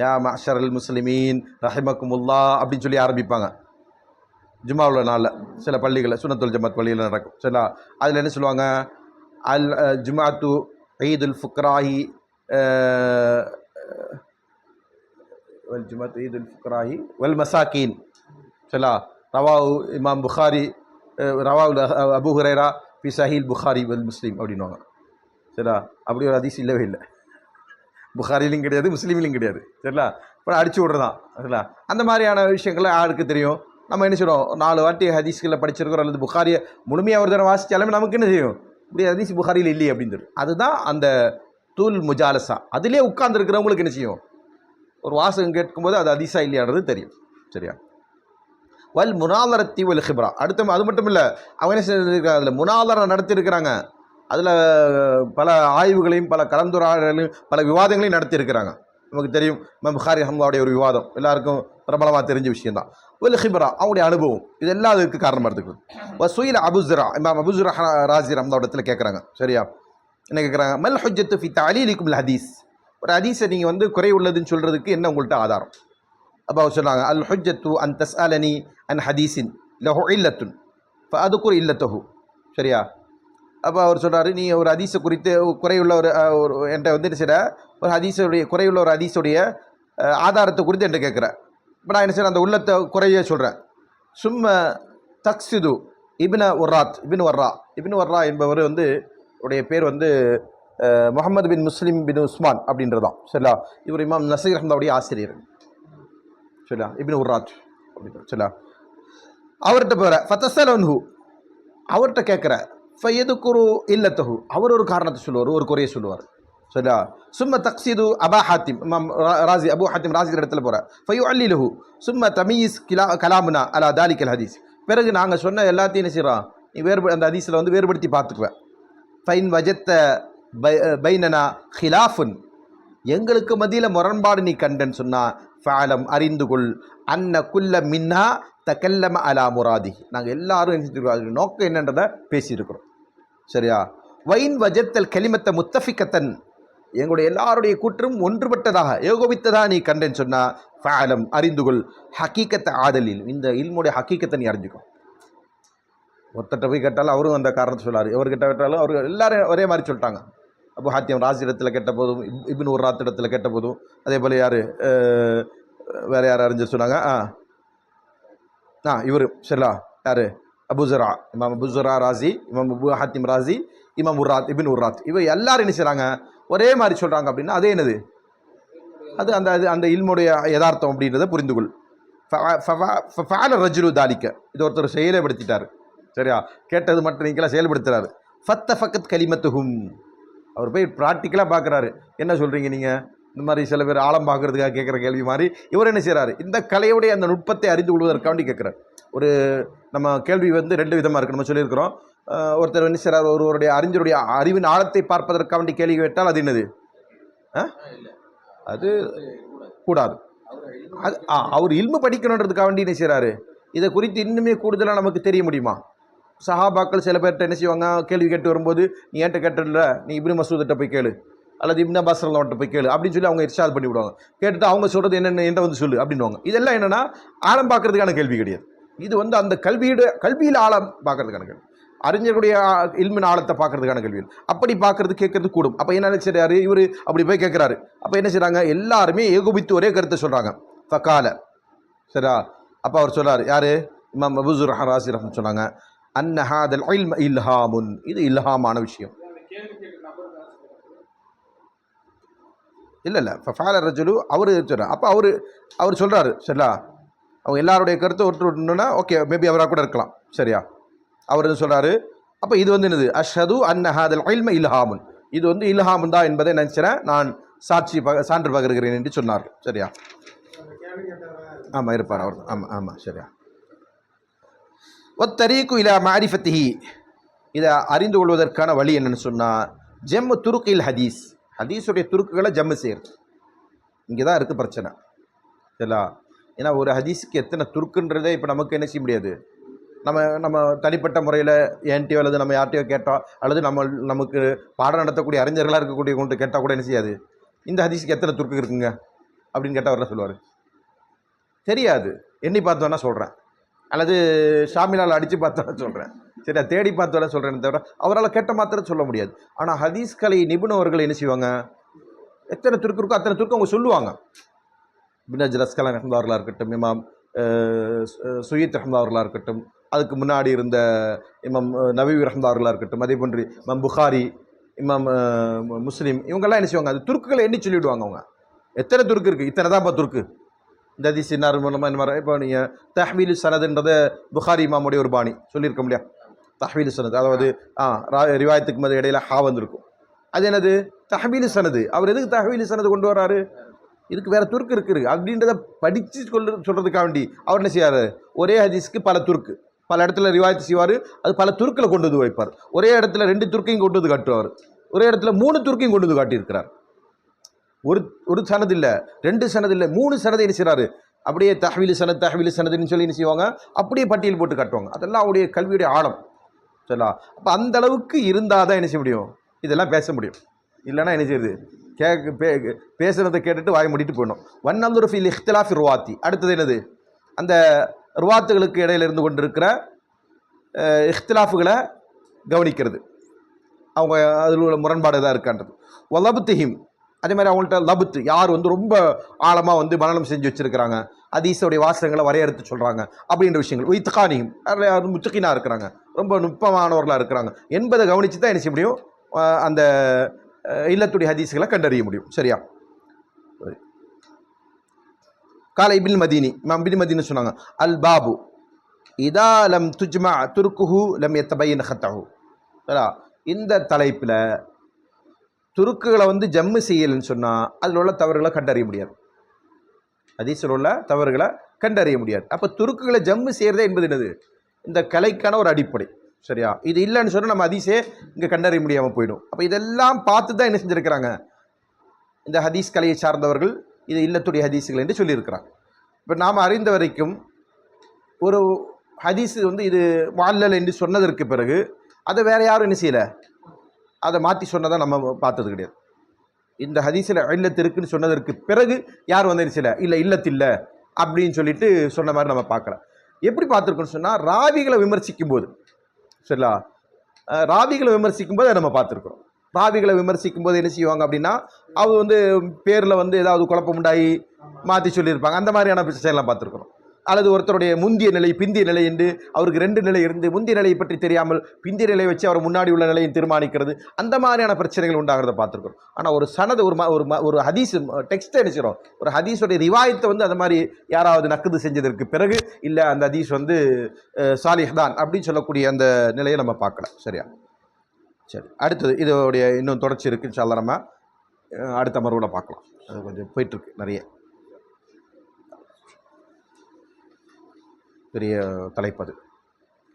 யா மாஷர் அல் முஸ்லிமீன் ரஹிமக்குமுல்லா அப்படின்னு சொல்லி ஆரம்பிப்பாங்க ஜும்மாவில் நாளில். சில பள்ளிகளில் சுன்னத்துல் ஜமாத் பள்ளியில் நடக்கும். சரிங்களா, அதில் என்ன சொல்லுவாங்க, அல் ஜுமாத்து ஈதுல் ஃபுக்ராஹி வல் ஜுமாத்து ஈதுல் ஃபுக்ராஹி வல் மசாக்கீன். சரிங்களா, ரவாவு இமாம் புகாரி, ரவாவு அபு ஹுரைரா ஃபி சஹீல் புகாரி வல் முஸ்லீம் அப்படின்வாங்க. சரிங்களா, அப்படி ஒரு ஹதீஸ் இல்லவே இல்லை, புகாரிலையும் கிடையாது, முஸ்லீம்லையும் கிடையாது. சரிங்களா, இப்போ அடிச்சு விட்றதான். சரிங்களா, அந்த மாதிரியான விஷயங்கள் யாருக்கு தெரியும். நம்ம என்ன செய்கிறோம், 4 வாட்டி ஹதீஸ்களில் படிச்சிருக்கிறோம், அல்லது புகாரியை முழுமையாக ஒரு தடவை வாசித்தாலுமே நமக்கு என்ன செய்யும், இப்படி ஹதீஸ் புகாரியில் இல்லையே அப்படின்னு சொல்லி. அதுதான் அந்த தூல் முஜாலசா. அதிலே உட்கார்ந்துருக்கிறவங்களுக்கு என்ன செய்யும், ஒரு வாசகம் கேட்கும்போது அது ஹதீஸா இல்லையான்றது தெரியும். சரியா, வல் முனாலரத்தி வல் ஹிப்ரா. அடுத்த அது மட்டும் இல்லை, அவங்க என்ன செஞ்சுருக்காங்க, அதில் முனாலரை நடத்தியிருக்கிறாங்க, அதில் பல ஆய்வுகளையும் பல கலந்துரையாடலையும் பல விவாதங்களையும் நடத்தியிருக்கிறாங்க. நமக்கு தெரியும் புகாரி ரஹ்மத்துல்லாஹி ஒரு விவாதம் எல்லாருக்கும் பிரபலமாக தெரிஞ்ச விஷயம்தான். வல் ஹிப்ரா அவங்களுடைய அனுபவம், இதெல்லாம் அதுக்கு காரணமாக இருக்குது. வசூயில் அபுஸ்ரா, இமாம் அபுஸ்ரா ராஸி ரஹ்மத்துல்லாஹி கேட்குறாங்க. சரியா, என்ன கேட்குறாங்க, மல் ஹுஜ்ஜத்து ஃபி தஅலீலிக்கும் அல் ஹதீஸ், ஒரு ஹதீஸை நீங்கள் வந்து குறை உள்ளதுன்னு சொல்கிறதுக்கு என்ன உங்கள்கிட்ட ஆதாரம். அப்போ அவர் சொன்னாங்க, அல் ஹுஜ்ஜத்து அன் தஸ்அலனி அன் ஹதீஸின் லஹு இல்லத்துன் ஃபஅதுகுர் இல்லத்தஹு. சரியா, அப்போ அவர் சொல்கிறாரு, நீ ஒரு ஹதீஸை குறித்து குறையுள்ள ஒரு என்கிட்ட வந்து சில ஒரு ஹதீஸுடைய குறையுள்ள ஒரு ஹதீஸுடைய ஆதாரத்தை குறித்து என்கிட்ட கேட்குறேன். இப்போ நான் என்ன செய்கிறேன், அந்த உள்ளத்தை குறைய சொல்கிறேன். சும்ம தக்ஸிது இபின் வர்ரா என்பவர் வந்து உடைய பேர் வந்து முகமது பின் முஸ்லிம் பின் உஸ்மான் அப்படின்றதான். சரிங்களா, இவர் இமாம் நசீர் ரஹ்மத்துல்லாஹி ஆசிரியர். சரிங்களா, இபின் உர்ராத் அப்படின்ற. சரிங்களா, அவர்கிட்ட போகிற ஃபத்தஸலன்ஹு, அவர்கிட்ட கேட்குற ஃபயதுகுரு இல்லத்தஹு, அவர் ஒரு காரணத்தை சொல்லுவார், ஒரு குறையை சொல்லுவார். சரியா, சும்ம தக்ஸிது அபா ஹாத்திம், இமாம் ராஸி அபு ஹாத்திம் ராஸி இடத்துல போகிற ஃபயு அல்லிலஹு சும்ம தமீஸ் கலாமுனா அலா தாலிக்கல் ஹதீஸ். பிறகு நாங்கள் சொன்ன எல்லாத்தையும் என்ன செய்கிறோம், நீ அந்த ஹதீஸில் வந்து வேறுபடுத்தி பார்த்துக்குவேன். ஃபைன் வஜத்த பைனனா ஹிலாஃபுன், எங்களுக்கு மத்தியில் முரண்பாடு நீ கண்டன்னு சொன்னால் ஃபாலம் அறிந்து கொள் அன்ன குல்ல மின்னா தக்கல்லம அலா முராதி, நாங்கள் எல்லாரும் என்ன நோக்கம் என்னன்றதை பேசியிருக்கிறோம். சரியா, வைன் வஜத்தல் கலிமத்தை முத்தஃபிக்கத்தன், எங்களுடைய எல்லாருடைய கூற்றும் ஒன்றுபட்டதாக ஏகோபித்ததாக நீ கண்டேன்னு சொன்னால் ஃபாலம் அறிந்து கொள் ஹக்கீக்கத்தை ஆதலில், இந்த இல்முடைய ஹக்கீக்கத்தை நீ அறிஞ்சுக்கும். ஒருத்தட்ட போய் கேட்டாலும் அவரும் அந்த காரணத்தை சொல்லார், எவர்கிட்ட கேட்டாலும் அவர் எல்லாரும் ஒரே மாதிரி சொல்லிட்டாங்க. அபு ஹாத்திம் ராஸி இடத்துல கேட்ட போதும், இப்னு உர்ராத் இடத்துல கேட்ட போதும், அதே போல் யார் வேறு யார் அறிஞர் சொன்னாங்க, இவர் சரிலா யார் அபுசரா, இமாம் அபுசரா ராஸி, இமாம் அபு ஹாத்திம் ராஸி, இமாம் உர்ராத் இப்னு உர்ராத், இவ எல்லாரும் என்ன செய்கிறாங்க, ஒரே மாதிரி சொல்கிறாங்க. அப்படின்னா அதே என்னது, அது அந்த அந்த இல்முடைய யதார்த்தம் அப்படின்றத புரிந்து கொள். ஃபஅல ரஜுலு தாலிக்க, இது ஒருத்தர் செயல்படுத்திட்டார். சரியா, கேட்டது மட்டும் நீங்களாம் செயல்படுத்துகிறாரு. ஃபத்தஃபக்கத் கலிமத்துஹும், அவர் போய் ப்ராக்டிக்கலாக பார்க்குறாரு. என்ன சொல்கிறீங்க நீங்கள், இந்த மாதிரி சில பேர் ஆழம் பார்க்குறதுக்காக கேட்குற கேள்வி மாதிரி இவர் என்ன செய்கிறாரு, இந்த கலையுடைய அந்த நுட்பத்தை அறிந்து கொள்வதற்காண்டி கேட்குறாரு. ஒரு நம்ம கேள்வி வந்து 2 விதமாக இருக்குது. நம்ம சொல்லியிருக்கிறோம், ஒருத்தர் என்ன செய்கிறார், ஒருவருடைய அறிஞருடைய அறிவின் ஆழத்தை பார்ப்பதற்காண்டி கேள்வி கேட்டால் அது என்னது, அது கூடாது. அது அவர் இல்மு படிக்கணுன்றதுக்காக வேண்டி என்ன செய்கிறாரு, இதை குறித்து இன்னுமே கூடுதலாக நமக்கு தெரிய முடியுமா. சஹாபாக்கள் சில பேர்கிட்ட என்ன செய்வாங்க, கேள்வி கேட்டு வரும்போது, நீ ஏன்ட்ட கேட்டதில்ல, நீ இப்னு மசூதிட்ட போய் கேளு, அல்லது இப்னு அப்பாஸ் ரலியல்லாஹு போய் கேளு அப்படின்னு சொல்லி அவங்க இர்ஷாத் பண்ணி விடுவாங்க. கேட்டுட்டு அவங்க சொல்கிறது என்னென்ன என்ன வந்து சொல்லு அப்படின்வாங்க. இதெல்லாம் என்னென்னா ஆழம் பார்க்கறதுக்கான கேள்வி கிடையாது. இது வந்து அந்த கல்வியில் ஆழம் பார்க்கறதுக்கான கேள்வி, அறிஞர்களுடைய இல்மின் ஆழத்தை பார்க்கறதுக்கான கேள்வி. அப்படி பார்க்கறது கேட்கறது கூடும். அப்போ என்ன செய்றாரு இவர், அப்படி போய் கேட்குறாரு. அப்போ என்ன செய்கிறாங்க, எல்லாருமே ஏகோபித்து ஒரே கருத்தை சொல்கிறாங்க. ஃபகால, சரியா? அப்போ அவர் சொல்கிறார், யார், இமாம் அபூ ஸுர்ஆ ராஸி ரஹ்மத்துல்லாஹி சொன்னாங்க, அன்ன ஹாதல் இல்ம இல்ஹாமுன், இது இல்ஹாமான விஷயம். இல்லை ஃபஃபால ரஜுலு அவர் சொல்கிறார். அப்போ அவர் சொல்கிறாரு, சரியா? அவங்க எல்லாருடைய கருத்தை ஒற்றுனா ஓகே, மேபி அவராக கூட இருக்கலாம், சரியா? அவர் சொல்கிறாரு, அப்போ இது வந்து என்னது, அஷ்ஹது அன்ன ஹாதல் இல்ம இல்ஹாமுன், இது வந்து இல்ஹாமுன் தான் என்பதை நினச்சிறேன், நான் சான்று பகர்கிறேன் என்று சொன்னார், சரியா? ஆமாம் இருப்பார் அவர், ஆமாம் ஆமாம், சரியா? ஒத்தரீக்கு இலா மாரிஃபத்திஹி, இதை அறிந்து கொள்வதற்கான வழி என்னன்னு சொன்னால், ஜெம் துருக்கில் ஹதீஸ், ஹதீஸுடைய துருக்குகளை ஜம்மு செய்கிறது. இங்கே தான் இருக்குது பிரச்சனை, சரிங்களா? ஏன்னா ஒரு ஹதீஸுக்கு எத்தனை துருக்குன்றதே இப்போ நமக்கு என்ன செய்ய முடியாது. நம்ம தனிப்பட்ட முறையில் என்கிட்டயோ அல்லது நம்ம யார்ட்டையோ கேட்டோம், அல்லது நமக்கு பாடம் நடத்தக்கூடிய அறிஞர்களாக இருக்கக்கூடிய கொண்டு கேட்டால் கூட என்ன செய்யாது, இந்த ஹதீஸுக்கு எத்தனை துருக்கு இருக்குங்க அப்படின்னு கேட்டால் அவர் சொல்லுவார், தெரியாது, எண்ணி பார்த்தோன்னா சொல்கிறேன், அல்லது ஷாமிலால் அடித்து பார்த்தோன்னா சொல்கிறேன், சரியா, தேடி பார்த்தோன்னா சொல்கிறேன்னு தவிர அவரால் கேட்ட மாத்திரம் சொல்ல முடியாது. ஆனால் ஹதீஸ் கலை நிபுணர்கள் என்ன செய்வாங்க, எத்தனை துருக்கு இருக்கோ அத்தனை துருக்கு அவங்க சொல்லுவாங்க. இப்னு ஹஜர் அஸ்கலானி ரஹ்மத்துல்லாஹி இருக்கட்டும், இமாம் சுயீத் ரஹ்மத்துல்லாஹி இருக்கட்டும், அதுக்கு முன்னாடி இருந்த இமாம் நவவி ரஹ்மத்துல்லாஹி இருக்கட்டும், அதே போன்று இமாம் புகாரி, இமாம் முஸ்லீம், இவங்கெல்லாம் என்ன செய்வாங்க, அது துருக்குகளை எண்ணி சொல்லிவிடுவாங்க. அவங்க எத்தனை துருக்கு இருக்குது, இத்தனை தான்ப்பா துருக்கு, இந்த ஹதீஸ் இன்னார் மூலமாக இந்த மாதிரி. இப்போ நீங்கள் தஹ்வீலு சனதுன்றதை புகாரி இமாமுடைய ஒரு பாணி சொல்லியிருக்க முடியாது. தஹ்வீலு சனது, அதாவது ரிவாயத்துக்கு மது இடையில ஹா வந்திருக்கும், அது என்னது, தஹ்வீலு சனது. அவர் எதுக்கு தஹ்வீலு சனது கொண்டு வராரு, இதுக்கு வேறு துருக்கு இருக்குது அப்படின்றத படித்து சொல்கிறதுக்காக வேண்டி அவர் என்ன செய்வார், ஒரே ஹதீஸ்க்கு பல துருக்கு, பல இடத்துல ரிவாயத்து செய்வார், அது பல துருக்கில் கொண்டு வந்து வைப்பார். ஒரே இடத்துல 2 துருக்கையும் கொண்டு வந்து காட்டுவார், ஒரே இடத்துல 3 துருக்கையும் கொண்டு வந்து காட்டியிருக்கிறார். ஒரு சனது இல்லை, 2 சனது இல்லை, 3 சனதை என்ன செய்கிறாரு, அப்படியே தஹ்வீலு சனதுன்னு சொல்லி என்ன செய்வாங்க, அப்படியே பட்டியல் போட்டு காட்டுவாங்க. அதெல்லாம் அவருடைய கல்வியுடைய ஆழம், சரிங்களா? அப்போ அந்த அளவுக்கு இருந்தால் தான் என்ன செய்ய முடியும், இதெல்லாம் பேச முடியும். இல்லைன்னா என்ன செய்யுது, பேசுகிறத கேட்டுட்டு வாய் மூடிட்டு போயிடணும். வன்னந்துரு ஃபில் இஹ்திலாஃபி ருவாத்தி, அடுத்தது என்னது, அந்த ருவாத்துகளுக்கு இடையில இருந்து கொண்டிருக்கிற இஹ்திலாஃபுகளை கவனிக்கிறது, அவங்க அதில் உள்ள முரண்பாடு தான் இருக்கான்றது. வலபுத்திஹிம், அதே மாதிரி அவங்கள்ட்ட லபுத்து, யார் வந்து ரொம்ப ஆழமாக வந்து மனனம் செஞ்சு வச்சுருக்கிறாங்க, ஹதீஸுடைய வாசகங்களை வரையறுத்து சொல்கிறாங்க அப்படின்ற விஷயங்கள். இத்கானியும் முத்தகினாக இருக்கிறாங்க, ரொம்ப நுட்பமானவர்களாக இருக்கிறாங்க என்பதை கவனித்து தான் என்ன செய்ய முடியும், அந்த இல்லத்துடைய ஹதீஸ்களை கண்டறிய முடியும், சரியா? கால இப்னு மதீனி, இமாம் இப்னு மதீனி சொன்னாங்க, அல் பாபு இதா லம் துஜ்மா துருக்குஹு லம் யத்தபையன் ஹத்தஹு, சரியா? இந்த தலைப்பில் துருக்குகளை வந்து ஜம்மு செய்யலைன்னு சொன்னால் அதில் உள்ள தவறுகளை கண்டறிய முடியாது, ஹதீஸில் உள்ள தவறுகளை கண்டறிய முடியாது. அப்போ துருக்குகளை ஜம்மு செய்கிறதே என்பது என்னது, இந்த கலைக்கான ஒரு அடிப்படை, சரியா? இது இல்லைன்னு சொன்னால் நம்ம ஹதீஸே இங்கே கண்டறிய முடியாமல் போயிடும். அப்போ இதெல்லாம் பார்த்து தான் என்ன செஞ்சுருக்கிறாங்க, இந்த ஹதீஸ் கலையை சார்ந்தவர்கள் இது இல்லத்துடைய ஹதீஸுகள் என்று சொல்லியிருக்கிறாங்க. இப்போ நாம் அறிந்த வரைக்கும் ஒரு ஹதீஸ் வந்து இது முஅல்லல் என்று சொன்னதற்கு பிறகு அதை வேறு யாரும் என்ன செய்யலை, அதை மாற்றி சொன்னதாக நம்ம பார்த்தது கிடையாது. இந்த ஹதீஸில் இல்லத்து இருக்குன்னு சொன்னதற்கு பிறகு யார் வந்து என்ன செய்யலை, இல்லை இல்லத்து இல்லை அப்படின்னு சொல்லிட்டு சொன்ன மாதிரி நம்ம பார்க்கல. எப்படி பார்த்துருக்கோன்னு சொன்னால், ராவிகளை விமர்சிக்கும் போது, சரிங்களா, ராவிகளை விமர்சிக்கும் போது நம்ம பார்த்துருக்குறோம். ராவிகளை விமர்சிக்கும் போது என்ன செய்வாங்க அப்படின்னா, அவங்க வந்து பேரில் வந்து ஏதாவது குழப்பம் உண்டாகி மாற்றி சொல்லியிருப்பாங்க, அந்த மாதிரியான பிரச்சனைலாம் பார்த்துருக்குறோம். அல்லது ஒருத்தருடைய முந்திய நிலை பிந்திய நிலை என்று அவருக்கு 2 நிலை இருந்து முந்திய நிலையை பற்றி தெரியாமல் பிந்திய நிலையை வச்சு அவர் முன்னாடி உள்ள நிலையை தீர்மானிக்கிறது, அந்த மாதிரியான பிரச்சனைகள் உண்டாகிறத பார்த்துருக்குறோம். ஆனால் ஒரு சனது ஒரு ஹதீஸ் டெக்ஸ்ட்டை நினைச்சிடும், ஒரு ஹதீஸுடைய ரிவாயத்தை வந்து அந்த மாதிரி யாராவது நக்குது செஞ்சதற்கு பிறகு இல்லை அந்த ஹதீஸ் வந்து சாலிஹ் தான் அப்படின்னு சொல்லக்கூடிய அந்த நிலையை நம்ம பார்க்கலாம், சரியா? சரி, அடுத்தது இதோடைய இன்னும் தொடர்ச்சி இருக்குது, இன்ஷா அல்லாஹ் நம்ம அடுத்த மறுவில் பார்க்கலாம். அது கொஞ்சம் போயிட்டுருக்கு, நிறைய பெரிய தலைப்பு அது.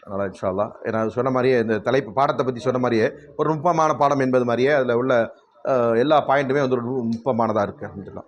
அதனால் இன்ஷா அல்லாஹ், ஏன்னா சொன்ன மாதிரியே இந்த தலைப்பு பாடத்தை பற்றி சொன்ன மாதிரியே ஒரு நுட்பமான பாடம் என்பது மாதிரியே அதில் உள்ள எல்லா பாயிண்ட்டுமே வந்து ஒரு நுட்பமானதாக இருக்குது.